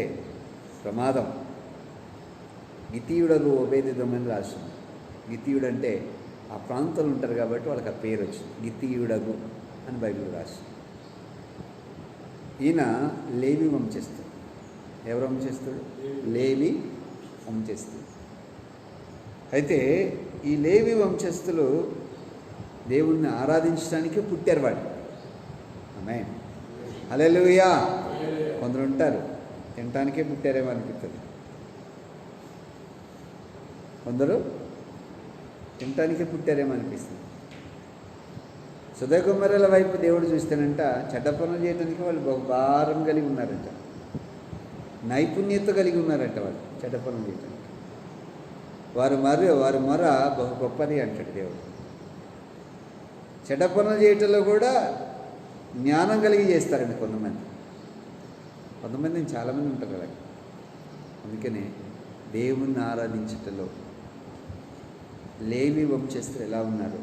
ప్రమాదం. గితీయుడగు ఒబేదెదోమని రాసింది. గితీయుడు అంటే ఆ ప్రాంతంలో ఉంటారు కాబట్టి వాళ్ళకి ఆ పేరు వచ్చింది. గితీయుడగు అని బైబిల్ రాసింది. ఈయన లేవి వంశస్థుడు. ఎవరు వంశస్థుడు? లేవి వంశస్థుడు. అయితే ఈ లేవి వంశస్థులు దేవుణ్ణి ఆరాధించడానికే పుట్టారు. వాడు ఆమేన్. హల్లెలూయా. కొందరు ఉంటారు తినటానికే పుట్టారేమో అనిపిస్తుంది. కొందరు తినటానికే పుట్టారేమో అనిపిస్తుంది. సుధకుమారుల వైపు దేవుడు చూస్తేనంట చెడ్డ పనులు చేయడానికి వాళ్ళు భారం కలిగి ఉన్నారంట, నైపుణ్యత కలిగి ఉన్నారంట. వాళ్ళు చెడ్డ పనులు చేయడానికి వారి మొర బహు గొప్పది అంటాడు దేవుడు. చెడ్డ పనులు చేయటంలో కూడా జ్ఞానం కలిగి చేస్తారండి కొంతమంది చాలామంది ఉంటారు కదా. అందుకనే దేవుణ్ణి ఆరాధించటంలో లేవి వంశస్థులు ఎలా ఉన్నారు?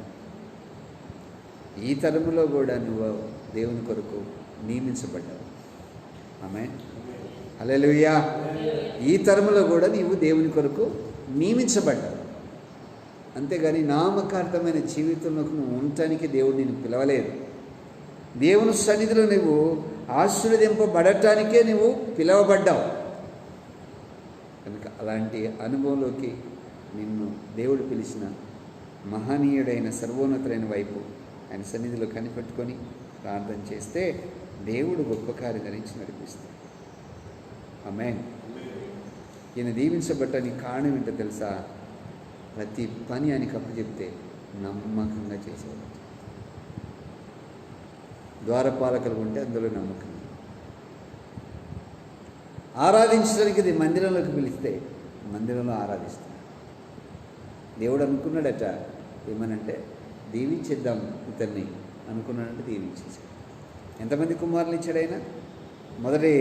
ఈ తరములో కూడా నువ్వు దేవుని కొరకు నియమించబడ్డావు. ఆమేన్. హల్లెలూయా. ఈ తరములో కూడా నీవు దేవుని కొరకు నియమించబడ్డావు. అంతేగాని నామకార్థమైన జీవితంలోకి నువ్వు ఉండటానికి దేవుడు నిన్ను పిలవలేదు. దేవుని సన్నిధిలో నువ్వు ఆశీర్వదింపబడటానికే నువ్వు పిలవబడ్డావు. కనుక అలాంటి అనుభవంలోకి నిన్ను దేవుడు పిలిచిన మహనీయుడైన సర్వోన్నతుడైన వైపు ఆయన సన్నిధిలో కనిపెట్టుకొని ప్రార్థన చేస్తే దేవుడు గొప్ప కార్యం ధరించి నడిపిస్తాడు. ఆమేన్. ఈయన దీవించబట్టడానికి కారణం ఏంటో తెలుసా? ప్రతి పని ఆయనకి అప్పచెప్తే నమ్మకంగా చేసేవాడు. ద్వారపాలకులు ఉంటే అందులో నమ్మకం. ఆరాధించడానికి ఇది మందిరంలోకి పిలిస్తే మందిరంలో ఆరాధిస్తాడు. దేవుడు అనుకున్నాడట ఏమనంటే దీవించేద్దాం ఇతన్ని అనుకున్నాడంటే దీవించేసాడు. ఎంతమంది కుమారులు ఇచ్చాడు ఆయన? మొదటి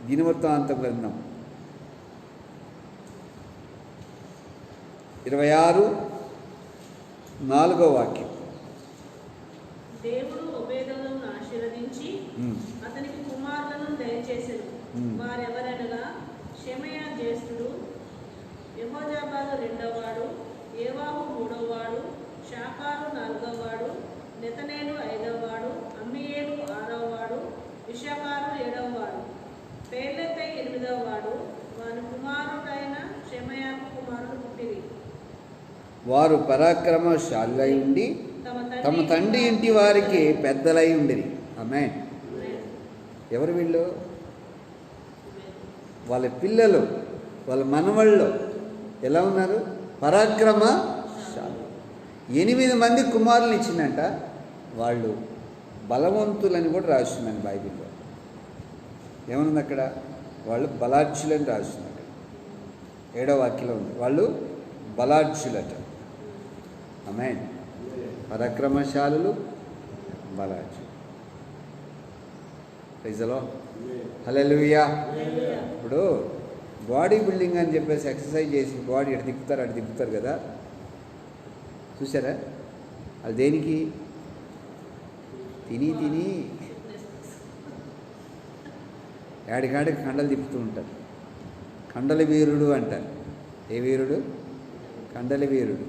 దినవృత్తాంతం గ్రంథం 26:4 దేవుడు ఒబేదెదోమును ఆశీర్వదించి అతనికి కుమారులను దయచేసెను. వారెవరనగా షెమయా జ్యేష్ఠుడు, యెహోజాబాదు రెండవవాడు, ఏవాహు మూడవవాడు, షాకారు నాలుగవవాడు, నెతనేలు ఐదవవాడు, అమ్మియేలు ఆరవవాడు, ఇషాకారు ఏడవవాడు, పేర్లెత్తై ఎనిమిదవవాడు. వారి కుమారుడైన షెమయాకు కుమారుడు పుట్టిరి. వారు పరాక్రమశాలులై ఉండి తమ తండ్రి ఇంటి వారికి పెద్దలై ఉండిరి. ఆమేన్. ఎవరు వీళ్ళు? వాళ్ళ పిల్లలు వాళ్ళ మనవళ్ళు ఎలా ఉన్నారు? పరాక్రమశాలు. 8 మంది కుమారులు ఇచ్చిందంట. వాళ్ళు బలవంతులని కూడా రాస్తున్నాను బైబిల్లో. ఏమనుంది అక్కడ? వాళ్ళు బలాఢ్యులని రాస్తున్నారు. 7వ వాక్యంలో ఉంది, వాళ్ళు బలాఢ్యులట. ఆమేన్. పరాక్రమశాలులు, బలాఢ్యులు. Praise the Lord. హల్లెలూయా. ఇప్పుడు బాడీ బిల్డింగ్ అని చెప్పేసి ఎక్సర్సైజ్ చేసి బాడీ అటు తిప్పుతారు కదా, చూసారా? అది దేనికి? తిని యాడికాడికి కండలు తిప్పుతూ ఉంటారు. కండల వీరుడు అంటారు. ఏ వీరుడు? కండల వీరుడు.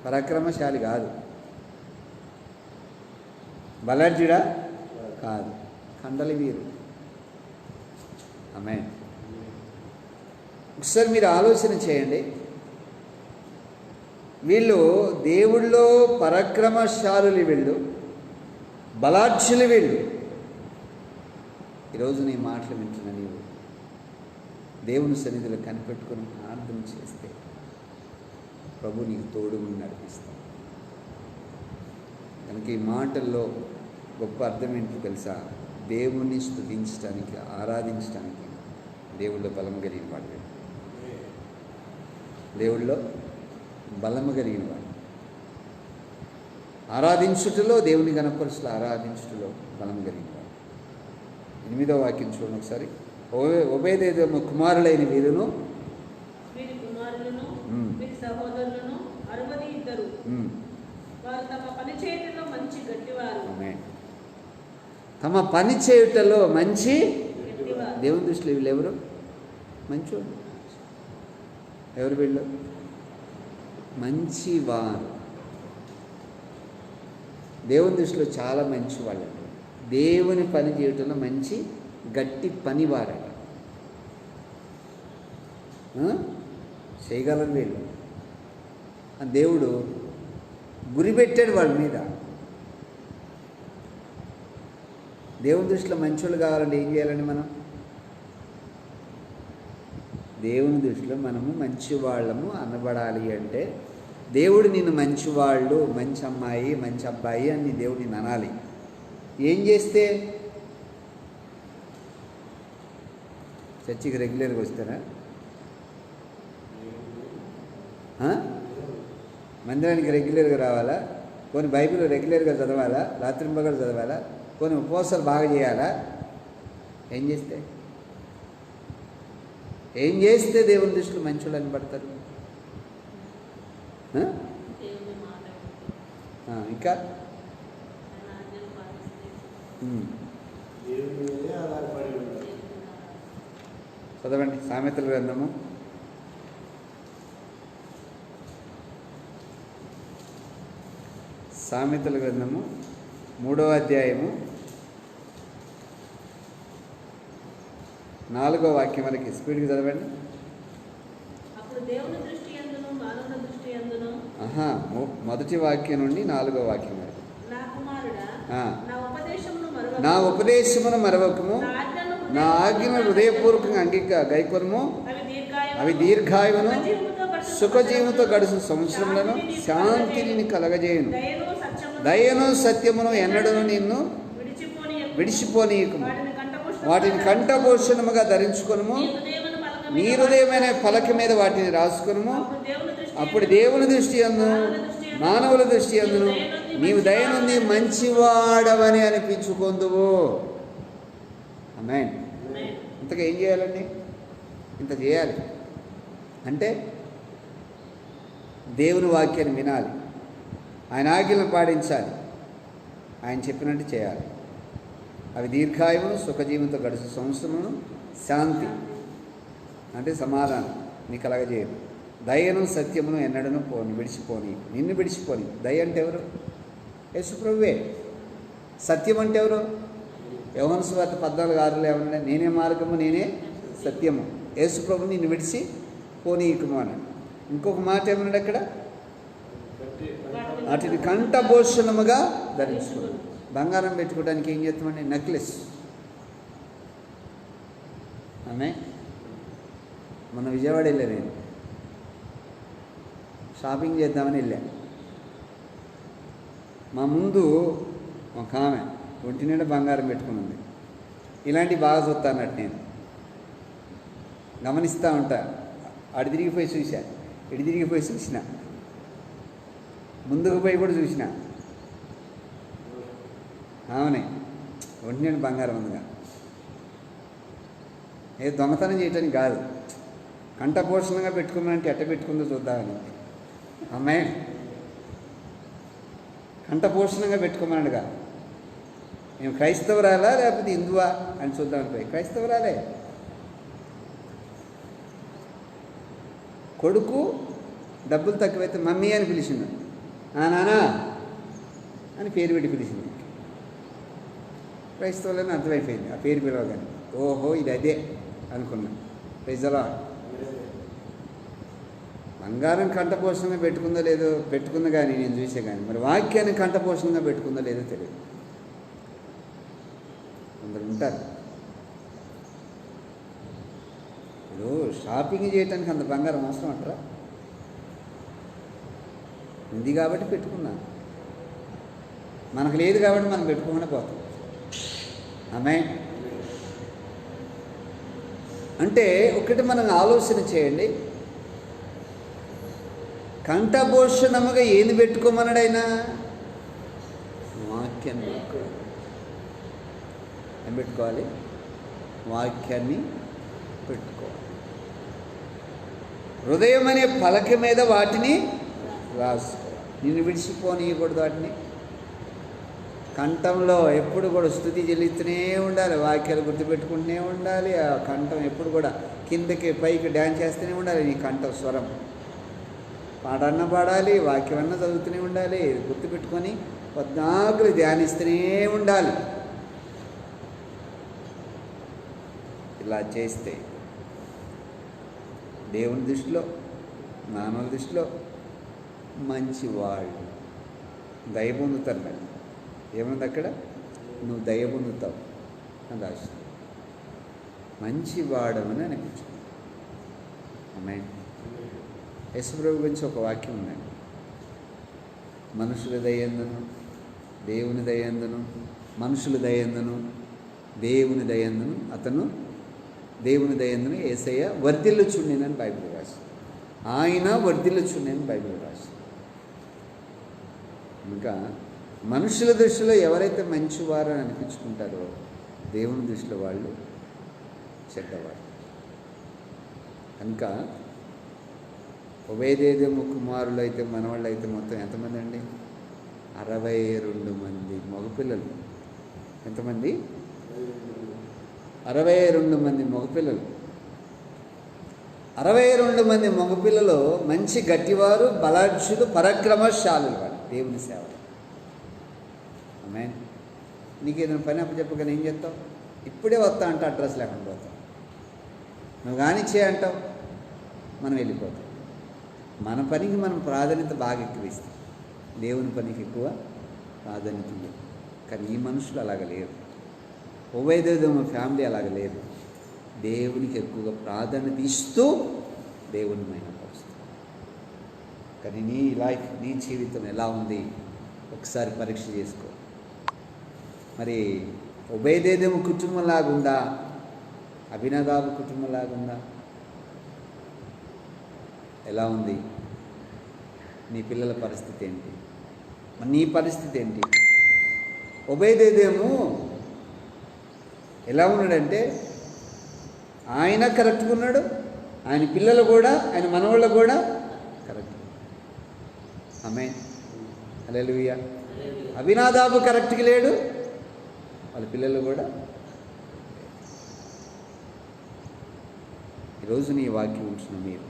పరాక్రమశాలి కాదు. బలాఢ్యుడా కాదు, కండల వీరుడు. ఆమేన్. ఒకసారి మీరు ఆలోచన చేయండి. వీళ్ళు దేవుళ్ళో పరాక్రమశాలులు, వీళ్ళు బలాఢ్యులు. వీళ్ళు ఈరోజు నీ మాటలు వింటున్న నీవు దేవుని సన్నిధిలో కనిపెట్టుకుని ప్రార్థన చేస్తే ప్రభు నీకు తోడుగా నడిపిస్తాడు. కనుక ఈ మాటల్లో గొప్ప అర్థం ఏంటో తెలుసా? దేవుణ్ణి స్తుతించడానికి, ఆరాధించడానికి దేవుళ్ళో బలం కలిగిన వాడు. దేవుళ్ళో బలము కలిగిన వాడు. ఆరాధించుటలో, దేవుని కనపరుచులో ఆరాధించుటలో బలం కలిగిన వాడు. 8వ వాక్యం చూడండి ఒకసారి. ఒబేదేదోము కుమారులైన వీరును, వీరి కుమారులను, వీరి సహోదరులను 62. వారు తమ పని చేయటంలో మంచి గట్టివారు. తమ పని చేయుటలో మంచి గట్టివారు. దేవుని దృష్టిలో వీళ్ళు ఎవరు? మంచోళ్ళు. ఎవరు వీళ్ళు? మంచివారు. దేవుని దృష్టిలో చాలా మంచి వాళ్ళు. దేవుని పని చేయటంలో మంచి గట్టి పనివారట. చేయగలరు వీళ్ళు. దేవుడు గురి పెట్టాడు వాళ్ళ మీద. దేవుని దృష్టిలో మంచోళ్ళు కావాలంటే ఏం చేయాలండి మనం? దేవుని దృష్టిలో మనము మంచివాళ్ళము అనబడాలి అంటే దేవుడు నిన్ను మంచివాళ్ళు, మంచి అమ్మాయి, మంచి అబ్బాయి అని దేవుడు నిన్ను అనాలి. ఏం చేస్తే? చర్చికి రెగ్యులర్గా వస్తారా? మందిరానికి రెగ్యులర్గా రావాలా? కొన్ని బైబిల్ రెగ్యులర్గా చదవాలా? రాత్రింబగలు చదవాలా? కొన్ని ఉపవాసాలు బాగా చేయాలా? ఏం చేస్తే దేవుని దృష్టిలో మంచోళ్ళు అని పడతారు? ఇంకా చదవండి సామెతల గ్రంథము 3వ అధ్యాయము 4వ వాక్యం వరకు స్పీడ్గా చదవండి. అప్పుడు దేవుని దృష్టి యందును మానవుని దృష్టి యందును. మొదటి వాక్యం నుండి 4వ వాక్యం వరకు. నా కుమారుడా, నా ఉపదేశమును మరవకము, నా ఆజ్ఞను హృదయపూర్వకంగా గైకొనుము. అవి దీర్ఘాయువును, సుఖజీవుతో గడుసు సంవత్సరములను, శాంతిని కలగజేయును. దయను సత్యమును ఎన్నడను నిన్ను విడిచిపోనీయకుము. వాటిని కంఠభూషణముగా ధరించుకొనుము. నీ హృదయమైన పలక మీద వాటిని రాసుకొనుము. అప్పుడు దేవుని దృష్టి యందు, మానవుల దృష్టి యందును నీవు దయనుంది మంచివాడవని అనిపించుకొందువు. ఆమేన్. ఇంతగా ఏం చేయాలండి? ఇంత చేయాలి అంటే దేవుని వాక్యాన్ని వినాలి, ఆయన ఆజ్ఞలను పాటించాలి, ఆయన చెప్పినట్టు చేయాలి. అవి దీర్ఘాయువును, సుఖజీవంతో గడుచు సంవత్సరమును, శాంతి అంటే సమాధానం నీకు కలగజేయదు. దయను సత్యమును ఎన్నడను విడిచిపోని, నిన్ను విడిచిపోని. దయ అంటే ఎవరు? యేసుప్రభువే. సత్యం అంటే ఎవరు? యోహాను సువార్త 14:6 ఏమన్నా? నేనే మార్గము, నేనే సత్యము. యేసుప్రభు నిన్ను విడిచి పోనీయకుము అని. ఇంకొక మాట ఏమన్నాడు అక్కడ? వాటిని కంఠభూషణముగా ధరించుకోండి. బంగారం పెట్టుకోవడానికి ఏం చేస్తామండి? నెక్లెస్. ఆమె మొన్న విజయవాడ వెళ్ళా నేను, షాపింగ్ చేద్దామని వెళ్ళా. మా ముందు ఒక ఆమె ఒంటి నిండా బంగారం పెట్టుకుని ఉంది. ఇలాంటివి బాగా చూస్తా అన్నట్టు నేను గమనిస్తూ ఉంటా. అటు తిరిగిపోయి చూసా, ఇటు తిరిగిపోయి చూసిన, ముందుకు పోయి కూడా చూసిన. ఆమెనే ఒంటి నిండా బంగారం ఉందిగా. ఏ దొంగతనం చేయటానికి కాదు, కంఠపోషణగా పెట్టుకున్నానంటే ఎట్ట పెట్టుకుందో చూద్దామని. అమ్మాయి కంఠపోషణంగా పెట్టుకోమన్నాడుగా. మేము క్రైస్తవురాలా లేకపోతే హిందువా అని చూద్దామని. క్రైస్తవురాలే. కొడుకు డబ్బులు తక్కువైతే మమ్మీ అని పిలిచిండు, నానా అని పేరు పెట్టి పిలిచింది. క్రైస్తవులని అర్థమైపోయింది ఆ పేరు పిలవగానే. ఓహో ఇది అదే అనుకున్నా. ప్రజలా బంగారం కంఠపోషణగా పెట్టుకుందో లేదో, పెట్టుకుందో కానీ నేను చూసే కానీ, మరి వాక్యాన్ని కంఠపోషణగా పెట్టుకుందో లేదో తెలియదు. కొందరు ఉంటారు. ఇప్పుడు షాపింగ్ చేయటానికి అంత బంగారం అవసరం అంటారా? ఉంది కాబట్టి పెట్టుకున్నాను, మనకు లేదు కాబట్టి మనం పెట్టుకోకుండా పోతాం. ఆమె అంటే ఒకటి మనం ఆలోచన చేయండి, కంఠభూషణముగా ఏది పెట్టుకోమన్నాడైనా వాక్యాన్ని పెట్టుకోవాలి. ఏం పెట్టుకోవాలి? వాక్యాన్ని పెట్టుకోవాలి. హృదయం అనే పలక మీద వాటిని రాసుకోవాలి. నిన్ను విడిచిపోనీయకూడదు వాటిని. కంఠంలో ఎప్పుడు కూడా స్తుతి చెల్లిస్తూనే ఉండాలి, వాక్యాలు గుర్తుపెట్టుకుంటూనే ఉండాలి. ఆ కంఠం ఎప్పుడు కూడా కిందకి పైకి డ్యాన్స్ చేస్తూనే ఉండాలి. నీ కంఠం స్వరం పాడన్న పాడాలి, వాక్యం అన్న చదువుతూనే ఉండాలి, గుర్తుపెట్టుకొని పద్నాకులు ధ్యానిస్తూనే ఉండాలి. ఇలా చేస్తే దేవుని దృష్టిలో, మానవుల దృష్టిలో మంచివాళ్ళు దయ పొందుతారు. మరి ఏముంది అక్కడ? నువ్వు దయ పొందుతావు అని రాస్తుంది. మంచివాడమని అనిపించుకుంది. అమ్మాయి యేసుప్రభు గురించి ఒక వాక్యం ఉందండి. మనుషుల దయందును దేవుని దయందును, మనుషుల దయందును దేవుని దయందును, అతను దేవుని దయందును యేసయ్య వర్ధిల్లుచుండెనని బైబిల్ రాసి, ఆయన వర్ధిల్లుచుండెనని బైబిల్ రాసి. ఇంకా మనుషుల దృష్టిలో ఎవరైతే మంచివారు అని అనిపించుకుంటారో దేవుని దృష్టిలో వాళ్ళు చెడ్డవారు. కనుక ఉభయదేదేమో కుమారులు అయితే మనవాళ్ళు అయితే మొత్తం ఎంతమంది అండి? 62 మంది మగపిల్లలు. ఎంతమంది? 62 మంది మగపిల్లలు. 62 మంది మగపిల్లలు మంచి గట్టివారు, బలాఢ్యులు, పరాక్రమశాలులు. వాడు దేవుని సేవ. ఆమేన్. నీకు ఏదైనా పని అప్పచెప్పగానే ఏం చేస్తావు? ఇప్పుడే వస్తా అంటే అడ్రస్ లేకుండా పోతావు. నువ్వు కానిచ్చే అంటావు, మనం వెళ్ళిపోతాం. మన పనికి మనం ప్రాధాన్యత బాగా ఎక్కువ ఇస్తాం, దేవుని పనికి ఎక్కువ ప్రాధాన్యత ఉంది. కానీ ఈ మనుషులు అలాగ లేరు. ఉభయదేదేమో ఫ్యామిలీ అలాగ లేదు. దేవునికి ఎక్కువగా ప్రాధాన్యత ఇస్తూ దేవుని మైనపరుస్తుంది. కానీ నీ లైఫ్, నీ జీవితం ఎలా ఉంది ఒకసారి పరీక్ష చేసుకో. మరి ఉభయదేదేమో కుటుంబం లాగుందా? అభినదాబు కుటుంబం లాగుందా? ఎలా ఉంది? నీ పిల్లల పరిస్థితి ఏంటి? మరి నీ పరిస్థితి ఏంటి? ఉభయదేదేమో ఎలా ఉన్నాడంటే ఆయన కరెక్ట్గా ఉన్నాడు, ఆయన పిల్లలు కూడా, ఆయన మనవాళ్ళు కూడా కరెక్ట్. ఆమేన్. హల్లెలూయా. అభినదాబు కరెక్ట్గా లేడు, వాళ్ళ పిల్లలు కూడా. ఈరోజు నీ వాక్యం ఉంచిన మీరు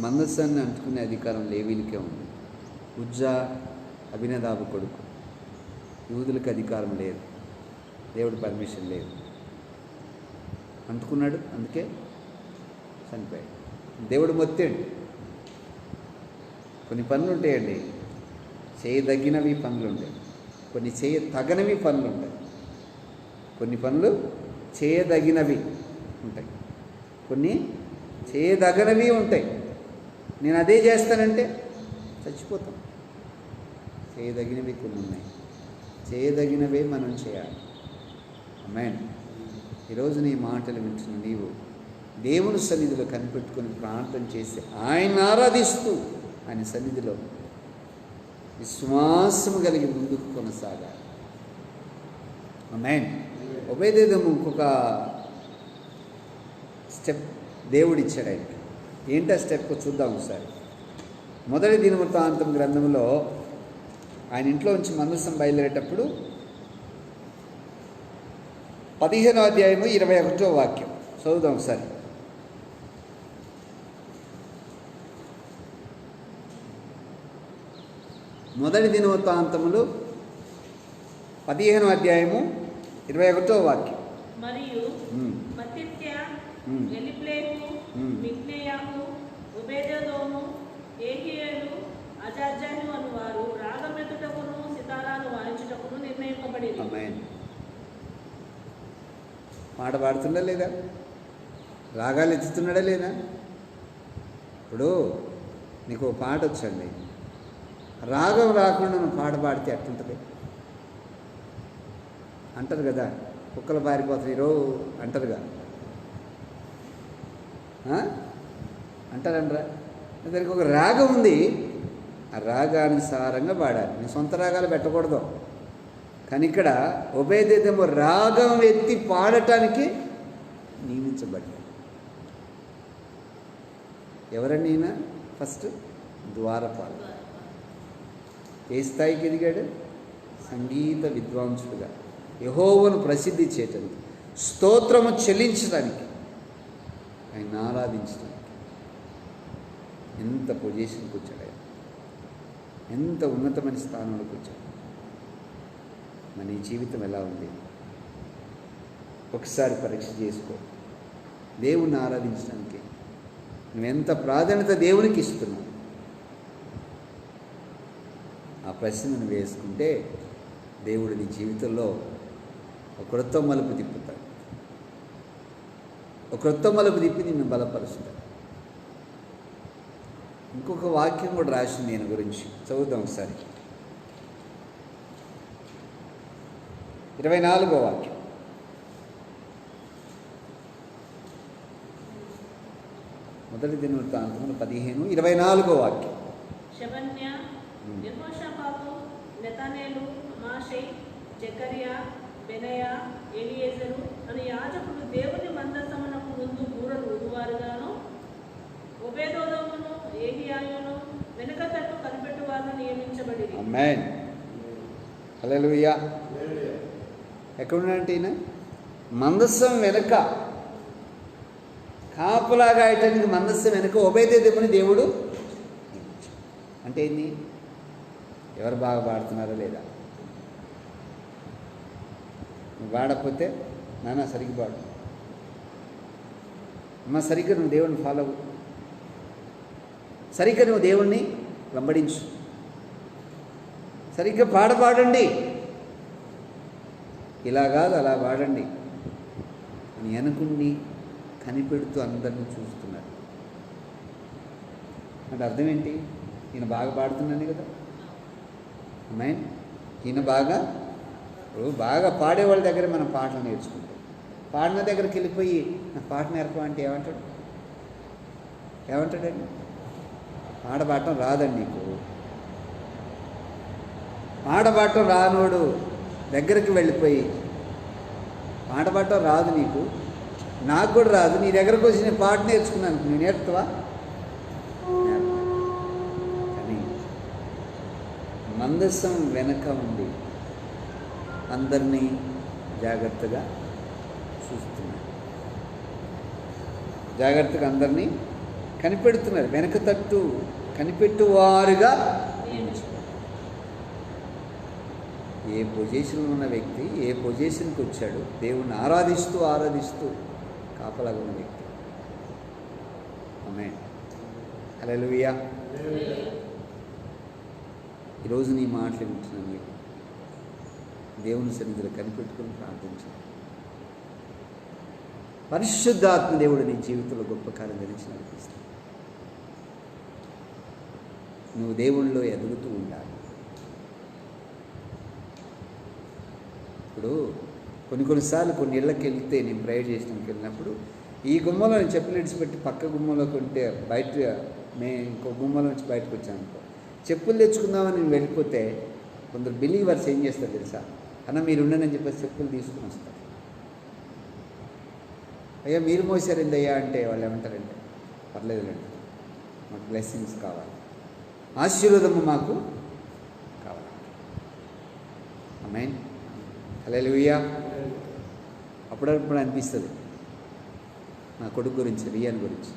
మందస్సాన్ని అంటుకునే అధికారం లేవీలకే ఉంది. ఉజ్జా అభినదాబు కొడుకు. యూదులకు అధికారం లేదు, దేవుడు పర్మిషన్ లేదు. అంటుకున్నాడు, అందుకే చనిపోయాడు. దేవుడు మొత్తాడు. కొన్ని పనులు ఉంటాయండి, చేయదగినవి పనులు ఉంటాయి, కొన్ని చేయతగనవి పనులు ఉంటాయి, కొన్ని పనులు చేయదగినవి ఉంటాయి. కొన్ని చేయదగనవి ఉంటాయి. నేను అదే చేస్తానంటే చచ్చిపోతాం. చేయదగినవి కొన్ని ఉన్నాయి. చేయదగినవే మనం చేయాలి. ఆమేన్. ఈరోజు నీ మాటలు వింటున్న నీవు దేవుని సన్నిధిలో కనిపెట్టుకొని ప్రార్థన చేసి ఆయన ఆరాధిస్తూ ఆయన సన్నిధిలో విశ్వాసము కలిగి ముందుకు కొనసాగాలి. ఆమేన్. ఒబేదెదోము ఇంకొక స్టెప్ దేవుడిచ్చాడు ఆయనకి. ఏంటా స్టెప్ చూద్దాం ఒకసారి. మొదటి దినవృత్తాంతం గ్రంథంలో ఆయన ఇంట్లో నుంచి మందసం బయలుదేరేటప్పుడు 15వ అధ్యాయము 21వ వాక్యం చదువుదాం ఒకసారి. మొదటి దినవృత్తాంతములు 15వ అధ్యాయము 21వ వాక్యం. మరియు మత్తిత్యా, ఎలీప్లేము, మిక్నేయాము, ఒబేదెదోము, ఏహీయేలు, అజాజ్యాలు అను వారు రాగం ఎత్తుటకును సితారాను వాయించుటకును నిర్ణయింపబడింది. ఆమేన్. పాట పాడుతుండా లేదా? రాగాలు ఎత్తుతున్నాడా లేదా? ఇప్పుడు నీకు ఒక పాట వచ్చండి, రాగం రాకుండా నువ్వు పాట పాడితే ఎట్లుంటుంది అంటారు కదా. కుక్కలు పారిపోతారు ఈరోజు అంటారుగా, అంటారంటారా? దానికి ఒక రాగం ఉంది, ఆ రాగానుసారంగా పాడాలి. నీ సొంత రాగాలు పెట్టకూడదు. కానీ ఇక్కడ ఒబేదెదోము రాగం ఎత్తి పాడటానికి నియమించబడ్డాడు. ఎవరండి ఈయన? ఫస్ట్ ద్వారపాలు. ఏ స్థాయికి ఎదిగాడు? సంగీత విద్వాంసుడుగా యెహోవాను ప్రసిద్ధి చేయటానికి, స్తోత్రము చెల్లించడానికి, ఆయన ఆరాధించడానికి ఎంత పొజిషన్కి వచ్చాడు ఆయన, ఎంత ఉన్నతమైన స్థానంలోకి వచ్చాడు. మన ఈ జీవితం ఎలా ఉంది ఒకసారి పరీక్ష చేసుకో. దేవుణ్ణి ఆరాధించడానికి నువ్వెంత ప్రాధాన్యత దేవునికి ఇస్తున్నావు? ఆ ప్రశ్నను వేసుకుంటే దేవుడు నీ జీవితంలో ఒక క్రొత్త మలుపు తిప్పుతాడు. ఒక క్రొత్త మలుపు తిప్పి నిన్ను బలపరుస్తాడు. ఇంకొక వాక్యం కూడా రాసింది నేను గురించి, చదువుదాం ఒకసారి. 24వ వాక్యం. మొదటి దినవృత్తాంతములు 15, 24వ వాక్యం. షెబన్యా, యెహోషాపాతు, నెతనేలు, అమాషై, జకర్యా, బెనయా, ఎలియేజరు అను యాజకులు దేవుని మందసమునకు ముందు బూరలు ఊదువారుగాను, ఒబేదెదోమును ఏహీయాయును వెనుక తట్టు కనిపెట్టువారును నియమించబడింది. ఆమేన్. హల్లెలూయా. ఎక్కడున్నాడంటే ఈయన మందసం వెనుక కాపులాగా అయ్యటానికి మందసం వెనుక ఒబేదెదోముని దేవుడు అంటే ఏంది? ఎవరు బాగా పాడుతున్నారో లేదా? నువ్వు పాడకపోతే నాన్న సరిగ్గా పాడు, అమ్మ సరిగ్గా నువ్వు దేవుడిని ఫాలో అవ్వు, సరిగ్గా నువ్వు దేవుణ్ణి వెంబడించు, సరిగ్గా పాడండి, ఇలా కాదు అలా పాడండి అని అనుకుని కనిపెడుతూ అందరినీ చూస్తున్నారు. అంటే అర్థం ఏంటి? ఈయన బాగా పాడుతున్నాను కదా. అమ్మాయి ఈయన బాగా పాడేవాళ్ళ దగ్గర మనం పాటలు నేర్చుకుంటాం. పాడిన దగ్గరికి వెళ్ళిపోయి నా పాట నేర్పమంటే ఏమంటాడండి? పాట పాడటం రాదండి నీకు. పాట పాడటం రానోడు దగ్గరికి వెళ్ళిపోయి పాట పాడటం రాదు నీకు, నాకు కూడా రాదు, నీ దగ్గరకు వచ్చి నేను పాట నేర్చుకున్నాను, నువ్వు నేర్పుతావా? కానీ మందసం వెనక ఉండి అందరినీ జాగ్రత్తగా చూస్తున్నారు, జాగ్రత్తగా అందరినీ కనిపెడుతున్నారు. వెనక తట్టు కనిపెట్టువారుగా ఏ పొజిషన్లో ఉన్న వ్యక్తి ఏ పొజిషన్కి వచ్చాడు? దేవుణ్ణి ఆరాధిస్తూ కాపలాగా ఉన్న వ్యక్తి. ఆమేన్. హల్లెలూయా. ఈరోజు నీ మాటలు వింటున్నాను. మీరు దేవుని సన్నిధిలో కనిపెట్టుకుని ప్రార్థించాలి. పరిశుద్ధాత్మ దేవుడు నీ జీవితంలో గొప్ప కార్యం గురించి నడిపిస్తాడు. నువ్వు దేవుళ్ళలో ఎదుగుతూ ఉండాలి. ఇప్పుడు కొన్నిసార్లు కొన్ని ఇళ్ళకి వెళ్తే నేను ప్రేయర్ చేసినానికి వెళ్ళినప్పుడు ఈ గుమ్మలో నేను చెప్పులు విడిచిపెట్టి పక్క గుమ్మలోకి ఉంటే బయట ఇంకో గుమ్మలో నుంచి బయటకు వచ్చాను అనుకో, చెప్పులు తెచ్చుకుందామని నేను వెళ్ళిపోతే కొందరు బిలీవర్స్ ఏం చేస్తారు తెలుసా, అన్న మీరు ఉండనని చెప్పేసి చెప్పులు తీసుకుని వస్తారు. అయ్యా మీరు మోసారండి అయ్యా అంటే వాళ్ళు ఏమంటారంటే పర్లేదులేండి, మాకు బ్లెస్సింగ్స్ కావాలి, ఆశీర్వాదము మాకు కావాలి. ఆమేన్, హల్లెలూయా. అప్పుడప్పుడు అనిపిస్తుంది నా కొడుకు గురించి, రియాన్ గురించి,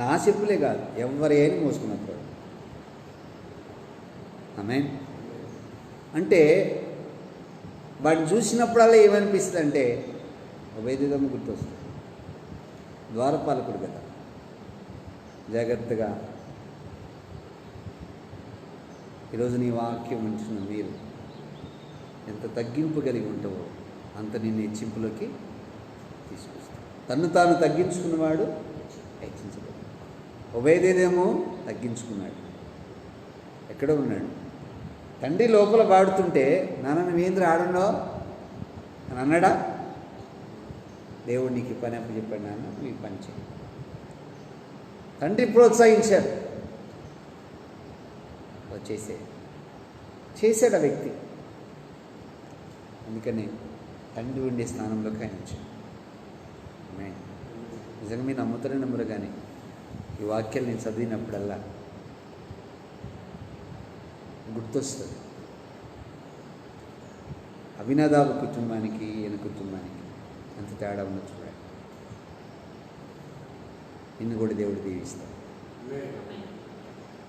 నా చెప్పులే కాదు ఎవరి అయినా మోసుకున్నప్పుడు. ఆమేన్. అంటే వాడిని చూసినప్పుడల్లా ఏమనిపిస్తుంది అంటే ఉభయదేదమ్మ గుర్తొస్తుంది. ద్వారపాలకుడు కదా, జాగ్రత్తగా ఈరోజు నీ వాక్యం ఉంచిన మీరు ఎంత తగ్గింపు కలిగి ఉంటావో అంత నిన్ను హెచ్చింపులోకి తీసుకొస్తాడు. తన్ను తాను తగ్గించుకున్నవాడు హెచ్చించబడు. ఉభయదేదేమో తగ్గించుకున్నాడు, ఎక్కడో ఉన్నాడు. తండ్రి లోపల పాడుతుంటే నాన్న నువ్వేంద్ర ఆడున్నావు అని అన్నాడా? దేవుడు నీకు ఈ పని అప్పు చెప్పాడు, నాన్న నువ్వు ఈ పని చేయి. తండ్రి ప్రోత్సహించాడు, చేశాడు ఆ వ్యక్తి. అందుకని తండ్రి ఉండే స్థానంలోకి ఆయన వచ్చాడు. నిజంగా మీరు నమ్ముతారో నమ్మరు కానీ ఈ వాక్యాలు నేను చదివినప్పుడల్లా గుర్తొస్తుంది. అభినదాబు కుటుంబానికి ఈయన కుటుంబానికి అంత తేడా ఉన్న చూడాలి. నిన్ను కూడా దేవుడు దీవిస్తాడు.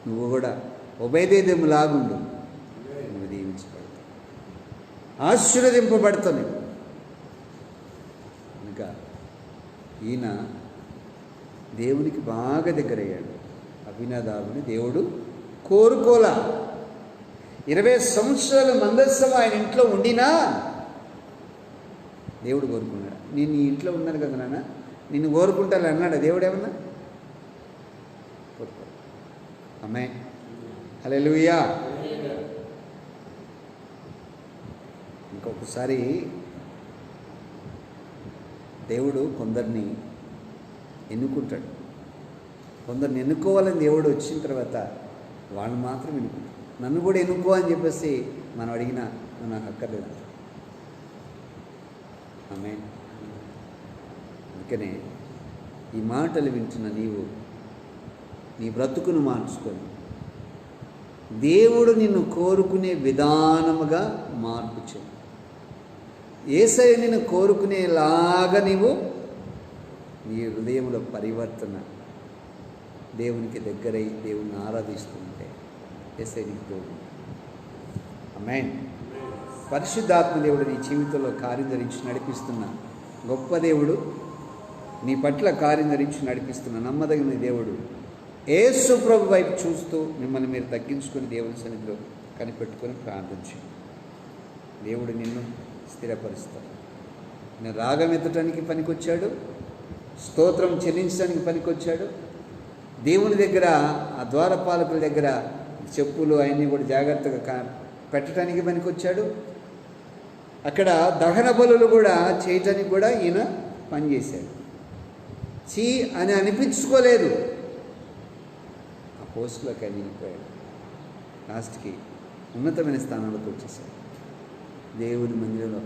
నువ్వు కూడా ఉభయదేదము లాగుండు, నువ్వు దీవించబడతావు, ఆశీర్వదింపబడతావు. ఇంకా ఈయన దేవునికి బాగా దగ్గరయ్యాడు. అభినదాబుని దేవుడు కోరుకోలా. 20 సంవత్సరాల మందస్సం ఆయన ఇంట్లో ఉండినా దేవుడు కోరుకున్నాడు. నేను నీ ఇంట్లో ఉన్నాను కదా నాన్న, నిన్ను కోరుకుంటాను అన్నాడు దేవుడు. ఏమన్నా కోరుకో. ఆమేన్, హల్లెలూయా. ఇంకొకసారి దేవుడు కొందరిని ఎన్నుకుంటాడు. కొందరిని ఎన్నుకోవాలని దేవుడు వచ్చిన తర్వాత వాళ్ళు మాత్రం ఎన్నుకుంటాడు. నన్ను కూడా ఎన్నుకో అని చెప్పేసి మనం అడిగినా నువ్వు నాకు అక్కర్లేదు. ఆమేన్. అందుకనే ఈ మాటలు వింటున్న నీవు నీ బ్రతుకును మార్చుకొని దేవుడు నిన్ను కోరుకునే విధానముగా మార్పు చెందు. యేసయ్య నిన్ను కోరుకునేలాగా నీవు నీ హృదయంలో పరివర్తన, దేవునికి దగ్గరై దేవుని ఆరాధిస్తుంటే యేసయ్య నీకు తోడు. ఆమేన్. పరిశుద్ధాత్మ దేవుడు నీ జీవితంలో కార్యం ధరించి నడిపిస్తున్న గొప్ప దేవుడు, నీ పట్ల కార్యం ధరించి నడిపిస్తున్న నమ్మదగిన దేవుడు యేసు ప్రభు వైపు చూస్తూ మిమ్మల్ని మీరు తగ్గించుకొని దేవుని సన్నిధిలో కనిపెట్టుకొని ప్రార్థించు. దేవుడు నిన్ను స్థిరపరుస్తాడు. నేను రాగం ఎత్తడానికి పనికొచ్చాడు, స్తోత్రం చెల్లించడానికి పనికొచ్చాడు. దేవుని దగ్గర ఆ ద్వారపాలకుల దగ్గర చెప్పులు అవన్నీ కూడా జాగ్రత్తగా పెట్టడానికి పనికొచ్చాడు. అక్కడ దహన బలులు కూడా చేయటానికి కూడా ఈయన పనిచేశాడు. చీ అని అనిపించుకోలేదు. ఆ పోస్టులోకి ఆయన వెళ్ళిపోయాడు. లాస్ట్కి ఉన్నతమైన స్థానంలోకి వచ్చేసాడు. దేవుని మందిరంలో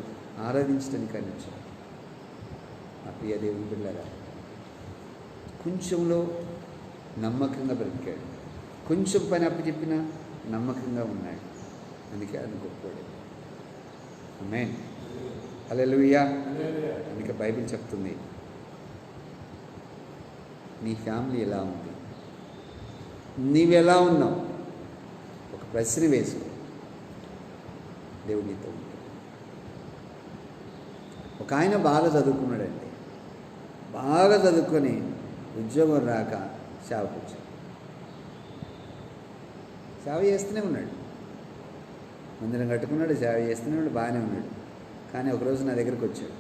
ఆరాధించడానికి ఆయన వచ్చాడు. ఆ ప్రియ దేవుని బిడ్డలారా, కొంచెంలో నమ్మకంగా బ్రతికాడు, కొంచెం పని అప్పచెప్పినా నమ్మకంగా ఉన్నాడు. అందుకే ఆయన గొప్పవాడు. ఆమేన్, హల్లెలూయా. అందుకే బైబిల్ చెప్తుంది, నీ ఫ్యామిలీ ఎలా ఉంది, నీవెలా ఉన్నావు, ఒక ప్రశ్న వేసుకో. దేవుడు నీతో ఉంటాడు. ఒక ఆయన బాగా చదువుకున్నాడండి, బాగా చదువుకొని ఉద్యోగం రాక సేవకు వచ్చాడు. సేవ చేస్తూనే ఉన్నాడు, మందిరం కట్టుకున్నాడు, సేవ చేస్తూనే ఉన్నాడు, బాగానే ఉన్నాడు. కానీ ఒకరోజు నా దగ్గరికి వచ్చాడు.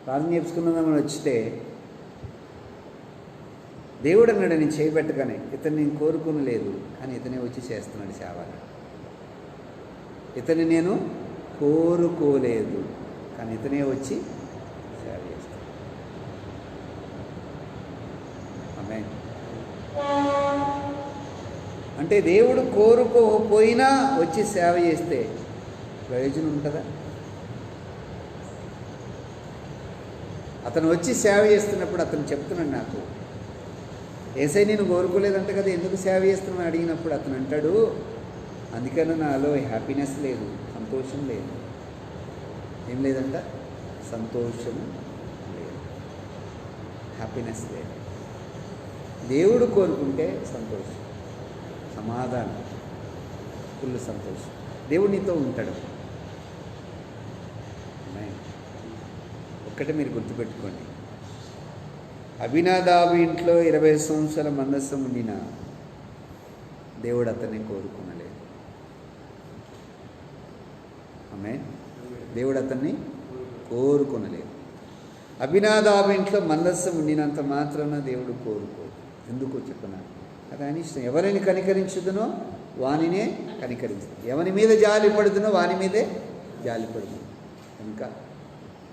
ప్రార్థన చేసుకున్నామని వచ్చితే దేవుడు అన్నాడు, నేను చేయబెట్టగానే, ఇతను నేను కోరుకుని లేదు, కానీ ఇతనే వచ్చి చేస్తున్నాడు సేవ. ఇతన్ని నేను కోరుకోలేదు, కానీ ఇతనే వచ్చి సేవ చేస్తాడు. ఆమేన్. అంటే దేవుడు కోరుకోకపోయినా వచ్చి సేవ చేస్తే ప్రయోజనం ఉంటుందా? అతను వచ్చి సేవ చేస్తున్నప్పుడు అతను చెప్తున్నాడు, నాకు ఏసై నేను కోరుకోలేదంట కదా, ఎందుకు సేవ చేస్తున్నాను అడిగినప్పుడు అతను అంటాడు, అందుకని నాలో హ్యాపీనెస్ లేదు, సంతోషం లేదు. ఏం లేదంట? సంతోషం లేదు, హ్యాపీనెస్ లేదు. దేవుడు కోరుకుంటే సంతోషం, సమాధానం, ఫుల్ సంతోషం. దేవుడు నీతో ఉంటాడు. ఒక్కటే మీరు గుర్తుపెట్టుకోండి, అబీనాదాబు ఇంట్లో 20 సంవత్సరాల మందస్సం ఉండిన దేవుడు అతన్ని కోరుకునలేదు. ఆమేన్. దేవుడు అతన్ని కోరుకునలేదు. అబీనాదాబు ఇంట్లో మందస్సం ఉండినంత మాత్రాన దేవుడు కోరుకోడు. ఎందుకో చెప్పినాను, అది ఆయన ఇష్టం. ఎవరిని కనికరించుదునో వానినే కనికరిస్తుంది, ఎవరి మీద జాలి పడుతునో వాని మీదే జాలి పడుతుంది. కనుక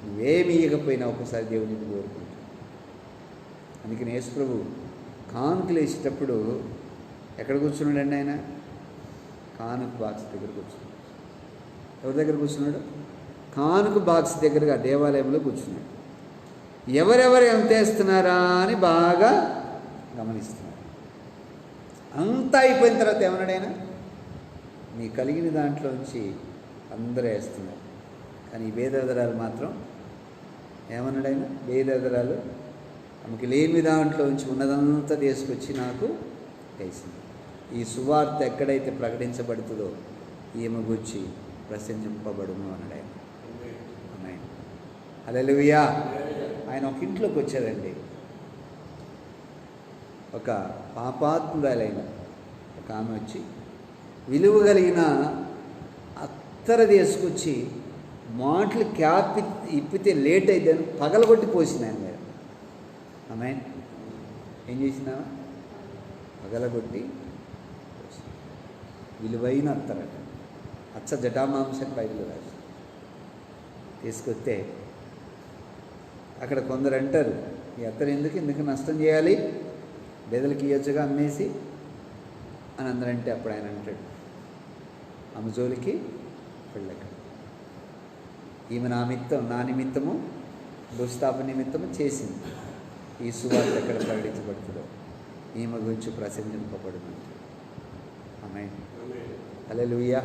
నువ్వేమి ఇవ్వకపోయినా ఒకసారి దేవుడిని కోరుకుంటాడు. అందుకని యేసు ప్రభు కానుకలు వేసేటప్పుడు ఎక్కడ కూర్చున్నాడండి? ఆయన కానుక బాక్స్ దగ్గర కూర్చున్నాడు. ఎవరి దగ్గర కూర్చున్నాడు? కానుక బాక్స్ దగ్గరగా దేవాలయంలో కూర్చున్నాడు. ఎవరెవరు ఎంత వేస్తున్నారా అని బాగా గమనిస్తున్నాడు. అంతా అయిపోయిన తర్వాత ఏమన్నాడు ఆయన? నీ కలిగిన దాంట్లోంచి అందరూ వేస్తున్నారు, కానీ ఈ భేదదరాలు మాత్రం ఏమన్నాడు ఆయన? భేదదరాలు ఆమెకి లేని దాంట్లో నుంచి ఉన్నదంతా తీసుకొచ్చి నాకు వేసింది. ఈ సువార్త ఎక్కడైతే ప్రకటించబడుతుందో ఈమె గురించి ప్రశంసింపబడును అన్నాడు ఆయన. ఆమేన్. హల్లెలూయా. ఆయన ఒక ఇంట్లోకి వచ్చాడండి. ఒక పాపాత్మురాలైన ఒక ఆమె వచ్చి విలువ కలిగిన అత్తర తీసుకొచ్చి మాటలు క్యాప్ ఇప్పితే లేట్ అయిద్దని పగలగొట్టి పోసింది ఆయన మీద. ఆమేన్. ఏం చేసినా? పగలగొట్టి పోసింది. విలువైన అత్తరట, అచ్చ జటామాంసం బైబిల్లో రాసి తీసుకొస్తే అక్కడ కొందరు అంటారు, ఈ అత్తరు ఎందుకు నష్టం చేయాలి, బెదలకి ఇవ్వచ్చుగా అమ్మేసి అని అందరంటే అప్పుడు ఆయన అంటాడు, ఆమె జోలికి వెళ్ళక, ఈమె నా నిమిత్తము భూస్థాపన నిమిత్తము చేసింది. ఈ సువార్త ఎక్కడ ప్రకటించబడుతుందో ఈమె గురించి ప్రశంసింపబడుతుంది. ఆమేన్. హల్లెలూయా.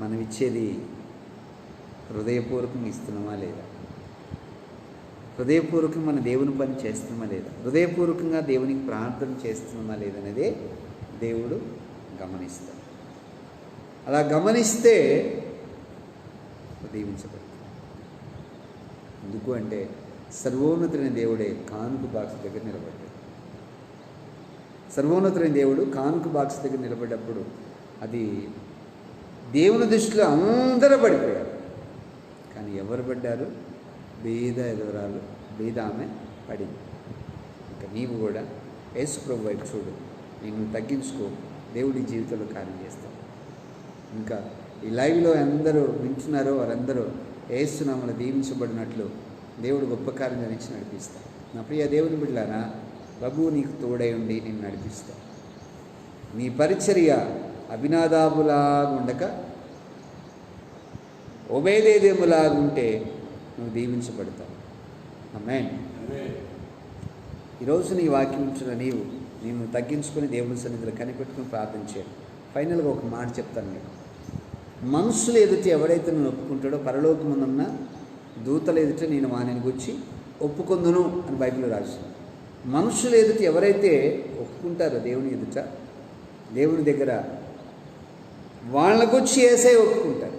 మనం ఇచ్చేది హృదయపూర్వకంగా ఇస్తున్నామా లేదా? హృదయపూర్వకంగా మన దేవుని పని చేస్తున్నామా లేదా? హృదయపూర్వకంగా దేవునికి ప్రార్థన చేస్తున్నామా లేదనేదే దేవుడు గమనిస్తాడు. అలా గమనిస్తే దీవించబడుతుంది. ఎందుకు అంటే సర్వోన్నతుడైన దేవుడే కానుక బాక్స్ దగ్గర నిలబడ్డాడు. సర్వోన్నతుడైన దేవుడు కానుక బాక్స్ దగ్గర నిలబడ్డప్పుడు అది దేవుని దృష్టిలో అందరూ పడిపోయారు. కానీ ఎవరు పడ్డారు? బీద ఎదురాలు, బీద ఆమె పడింది. ఇంకా నీవు కూడా యేసు ప్రభు వైపు చూడు, నేను తగ్గించుకో, దేవుడి జీవితంలో కార్యం చేస్తావు. ఇంకా ఈ లైవ్లో అందరూ వింటున్నారో వారందరూ యేసు నామమున దీవించబడినట్లు దేవుడు గొప్ప కార్యం జరిగించి నడిపిస్తాడు. నా ప్రియ దేవుని బిడ్డలారా, ప్రభువు నీకు తోడై ఉండి నేను నడిపిస్తాను. నీ పరిచర్య అబీనాదాబులాగా ఉండక ఓబేదేదోములాగా ఉంటే నువ్వు దీవించబడతావు. ఆమేన్. ఈరోజు నీ వాక్యం ఉంచిన నేను తగ్గించుకొని దేవుని సన్నిధిలో కనిపెట్టుకుని ప్రార్థన చేయాలి. ఫైనల్గా ఒక మాట చెప్తాను మీకు. మనుషులు ఎదుట ఎవడైతే నేను ఒప్పుకుంటాడో పరలోకమున్న దూతలు ఎదుట నేను వానిని గురించి ఒప్పుకొందును అని బైబిల్లో రాసింది. మనుషులు ఎదుట ఎవరైతే ఒప్పుకుంటారో దేవుని ఎదుట, దేవుని దగ్గర వాళ్ళ గురించి యేసయ్య ఒప్పుకుంటారు.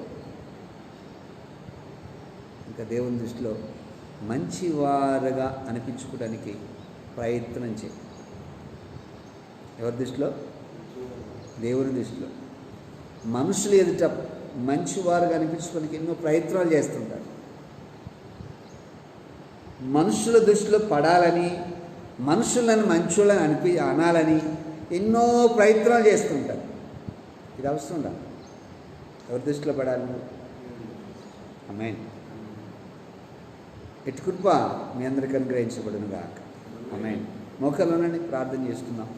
ఇంకా దేవుని దృష్టిలో మంచివారుగా అనిపించుకోవడానికి ప్రయత్నం చేయి. ఎవరి దృష్టిలో? దేవుని దృష్టిలో. మనుషులు ఎదుట మంచివారుగా అనిపించుకోవడానికి ఎన్నో ప్రయత్నాలు చేస్తుంటారు. మనుషుల దృష్టిలో పడాలని, మనుషులను మంచోళ్ళని అనాలని ఎన్నో ప్రయత్నాలు చేస్తుంటారు. ఇది అవసరం రా. ఎవరి దృష్టిలో పడాలి? ఆమేన్. ఇటు కృప మీ అందరికీ అనుగ్రహించబడును గాక. ఆమేన్. మోకాళ్ళలోనండి, ప్రార్థన చేసుకుందాం.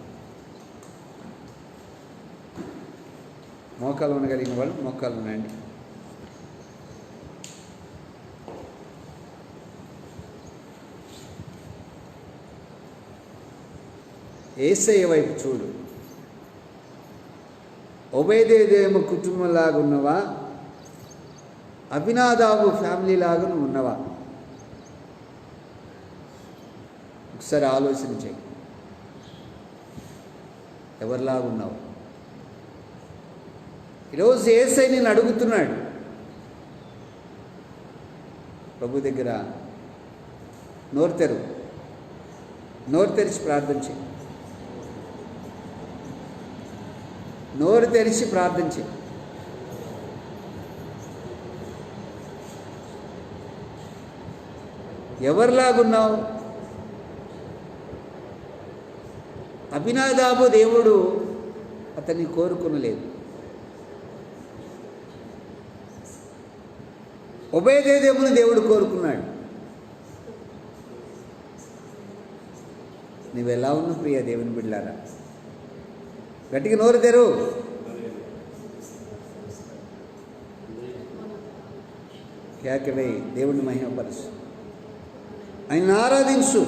మోకాలు ఉండగలిగిన వాళ్ళు మోకాలు ఉండండి. యేసయ్య వైపు చూడు. ఒబేదేదేమో కుటుంబంలాగా ఉన్నవా? అభినాదాబు ఫ్యామిలీ లాగా నువ్వు ఉన్నవా? ఒకసారి ఆలోచన చేయి. ఎవరిలాగా ఉన్నావు? ఈరోజు యేసయ్య నిన్ను అడుగుతున్నాడు. ప్రభు దగ్గర నోరు తెరిచి ప్రార్థన చేయి. నోరు తెరిచి ప్రార్థన చేయి. ఎవరిలాగున్నావు? అభినాదాబు దేవుడు అతన్ని కోరుకునలేదు. ఒబేదేదేమును దేవుడు కోరుకున్నాడు. నువ్వెలా ఉన్నావు ప్రియ దేవుని బిడ్డలారా? గట్టిగా నోరు తెరు. కేకవై దేవుని మహిమపరుచు, ఆయన ఆరాధించు.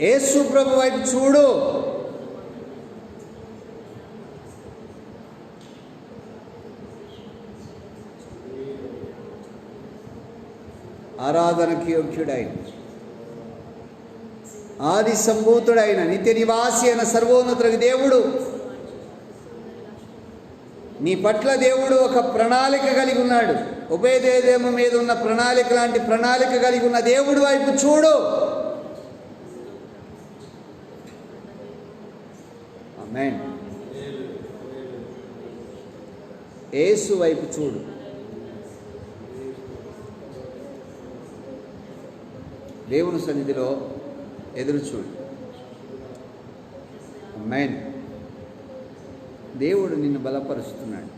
యేసు ప్రభు వైపు చూడు. ఆరాధనకి యోగ్యుడైన, ఆది సంభూతుడైన, నిత్య నివాసి అయిన సర్వోన్నతుడికి దేవుడు నీ పట్ల దేవుడు ఒక ప్రణాళిక కలిగి ఉన్నాడు. ఒబేదేదేము మీద ఉన్న ప్రణాళిక లాంటి ప్రణాళిక కలిగి ఉన్న దేవుడు వైపు చూడు. ఆమేన్. యేసు వైపు చూడు. దేవుని సన్నిధిలో ఎదురు చూడు. ఆమేన్. దేవుడు నిన్ను బలపరుస్తున్నాడు.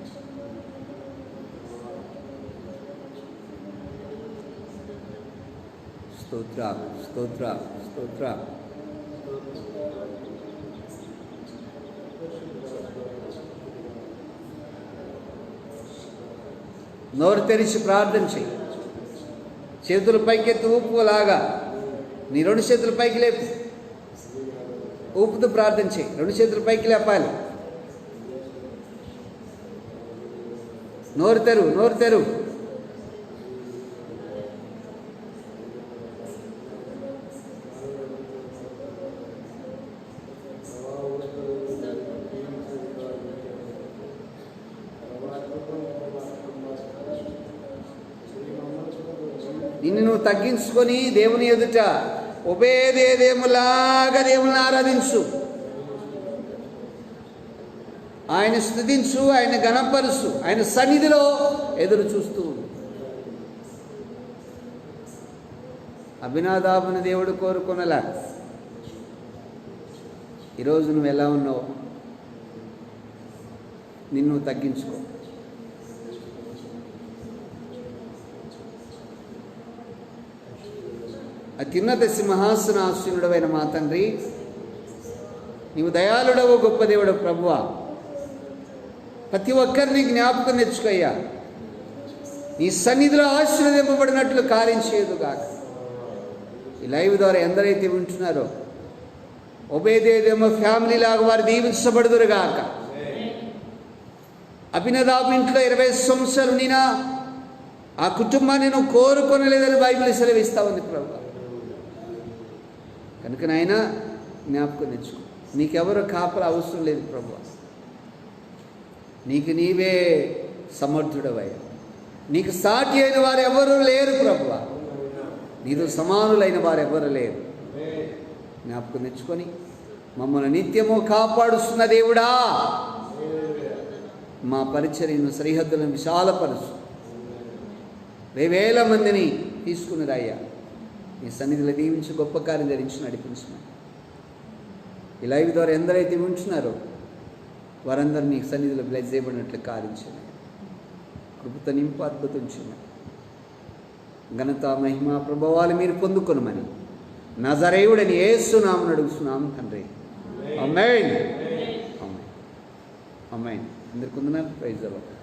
స్తోత్ర స్తోత్ర స్తోత్ర. నోరు తెరిచి ప్రార్థన చేయి. చేతుల పైకెత్తి ఊపులాగా నీ రెండు చేతుల పైకి లేపు. ఊపుతూ ప్రార్థన చేయి. రెండు చేతుల పైకి లేపాలి. నోరు తెరు, నోరు తెరు. నిన్ను నువ్వు తగ్గించుకొని దేవుని ఎదుట ఒబేదేదేములాగా దేవుని ఆరాధించు. ఆయన స్తుతించు, ఆయన ఘనపరుచు, ఆయన సన్నిధిలో ఎదురు చూస్తూ. అభినాదాబుని దేవుడు కోరుకొనలా. ఈరోజు నువ్వు ఎలా ఉన్నావు? నిన్ను తగ్గించుకో. అత్యున్నత సింహాసనాసీనుడవైన మా తండ్రి, నీవు దయాళుడవు, గొప్ప దేవుడు ప్రభువా. ప్రతి ఒక్కరిని జ్ఞాపకం తెచ్చుకయ్యా. నీ సన్నిధిలో ఆశీర్వదింపబడినట్లు కార్యం చేయదుగాక. ఈ లైవ్ ద్వారా ఎందరైతే వింటున్నారో ఒబేదేదేమో ఫ్యామిలీ లాగా వారు దీవించబడుదురుగాక. అభినదాబు ఇంట్లో 20 సంవత్సరాలు నేనా ఆ కుటుంబాన్ని నువ్వు కోరుకొనలేదని బైబిల్ సెలవిస్తా ఉంది ప్రభువా. కనుక నాయనా జ్ఞాపకం తెచ్చుకో. నీకెవరు కాపలా అవసరం లేదు ప్రభువా. నీకు నీవే సమర్థుడవయ్యా. నీకు సాటి అయిన వారు ఎవరు లేరు ప్రభువా. నీతో సమానులైన వారు ఎవరు లేరు. జ్ఞాపకం తెచ్చుకొని మమ్మల్ని నిత్యము కాపాడుస్తున్న దేవుడా, మా పరిచర్యను సరిహద్దులను విశాలపరుచు. వేవేల మందిని తీసుకుని రాయ్యా. నీ సన్నిధిలో దీవించి గొప్ప కార్యం ధరించి నడిపించమని. ఈ లైవ్ ద్వారా ఎందరైతే ఉంచున్నారో వారందరూ నీ సన్నిధిలో బ్లెస్ చేయబడినట్లు కార్యించండి. కృపతో నింపు అద్భుతం చేయండి. ఘనత మహిమ ప్రభావాలు మీరు పొందుకొనమని నజరేయుడని యేసు నామమున అడుగుతున్నాము తండ్రి. ఆమేన్. ఆమేన్. ఆమేన్. అందరికీ వందనాలు. Praise the lord.